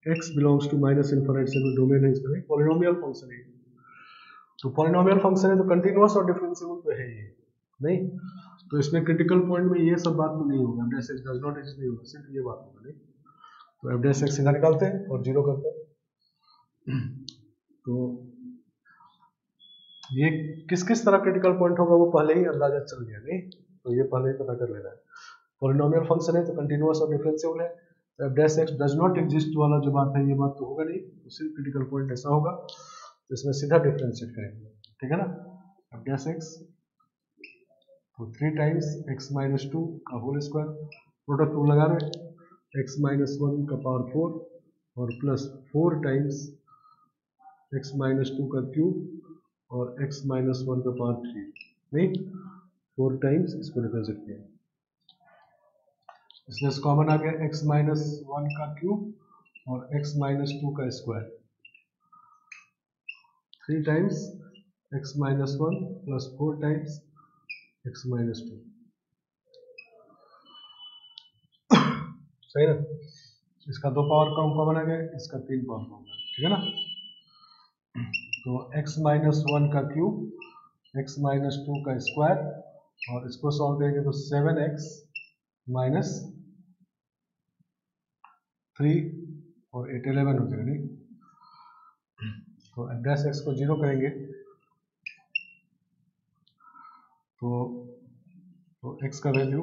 x belongs to minus infinity से डोमेन है, इसमें पॉलिनोमियल फंक्शन है। तो पॉलिनोमियल फंक्शन है तो कंटिन्यूअस और डिफरेंशिएबल तो है ही नहीं, तो इसमें क्रिटिकल पॉइंट में ये सब बात तो नहीं होगा, F dash X does not exist नहीं होगा, सिर्फ ये बात होगा नहीं। तो एफ डैश एक्स सीधा निकालते हैं और 0 करते हैं। तो ये किस किस तरह क्रिटिकल पॉइंट होगा वो पहले ही अंदाजा चल गया नहीं, तो ये पहले ही पता कर लेना है। पॉलिनोमियल फंक्शन है तो कंटिन्यूअस और डिफरेंशिएबल है, तो F dash X does not exist वाला जो बात है ये बात तो होगा नहीं, तो सिर्फ क्रिटिकल पॉइंट ऐसा होगा, तो इसमें सीधा डिफरेंशिएट करेंगे, ठीक है ना। एफ डैश एक्स तो 3 टाइम्स एक्स माइनस 2 का होल स्क्वायर, प्रोडक्ट रूल लगा रहे, एक्स माइनस 1 का पावर 4 और प्लस 4 टाइम्स एक्स माइनस 2 का क्यूब और x माइनस 1 का पावर 3 नहीं, 4 टाइम्स इसको रिप्रेजेंट किया, इसलिए कॉमन आ गया x माइनस 1 का क्यूब और x माइनस 2 का square, 3 times x minus 1 plus 4 times x minus 2, सही ना। इसका 2 पावर कॉमन आ गया, इसका 3 पावर कॉमन, ठीक है ना। तो x माइनस 1 का क्यूब, x माइनस 2 का स्क्वायर और इसको सॉल्व करेंगे तो 7x माइनस 3 और 8 11 हो जाएगा नहीं। तो एफ डैश एक्स को 0 करेंगे तो x का वैल्यू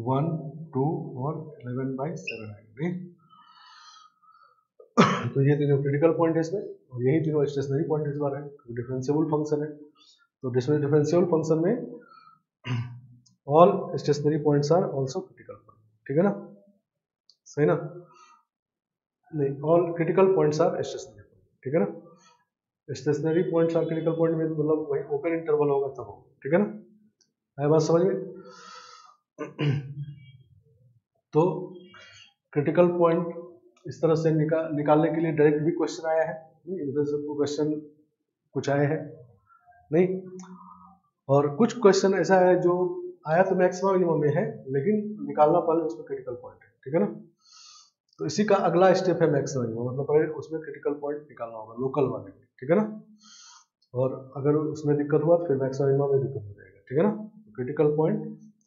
1 2 और 11/7 आएगा नहीं। तो ये तीनों क्रिटिकल पॉइंट है इसमें, और यही तीनों स्टेशनरी पॉइंट इस बार है, डिफरेंशिएबल फंक्शन है। तो डिफरेंशिएबल फंक्शन में all stationary points are also critical point, ठीक है ना, सही ना। नहीं, all critical points are stationary point, ठीक है ना। Stationary points are critical point में मतलब वही ओपन इंटरवल होगा तब होगा, ठीक है ना, है बात समझ में। तो क्रिटिकल पॉइंट इस तरह से निकालने के लिए डायरेक्ट भी क्वेश्चन आया है, इधर से क्वेश्चन कुछ आए हैं नहीं, और कुछ क्वेश्चन ऐसा है जो आया तो मैक्सिमम मिनिमम में है लेकिन निकालना पहले उसमें क्रिटिकल पॉइंट है, ठीक है ना। तो इसी का अगला स्टेप है मैक्सिमम मिनिमम, मतलब पहले उसमें क्रिटिकल पॉइंट निकालना होगा लोकल वाले में, ठीक है ना। और अगर उसमें दिक्कत हुआ फिर मैक्सिमम मिनिमम में दिक्कत हो जाएगा, ठीक है ना। क्रिटिकल पॉइंट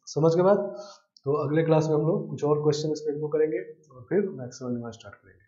समझ के बाद तो अगले क्लास में हम लोग कुछ और क्वेश्चन इस पर करेंगे और फिर मैक्सिमम मिनिमम स्टार्ट करेंगे।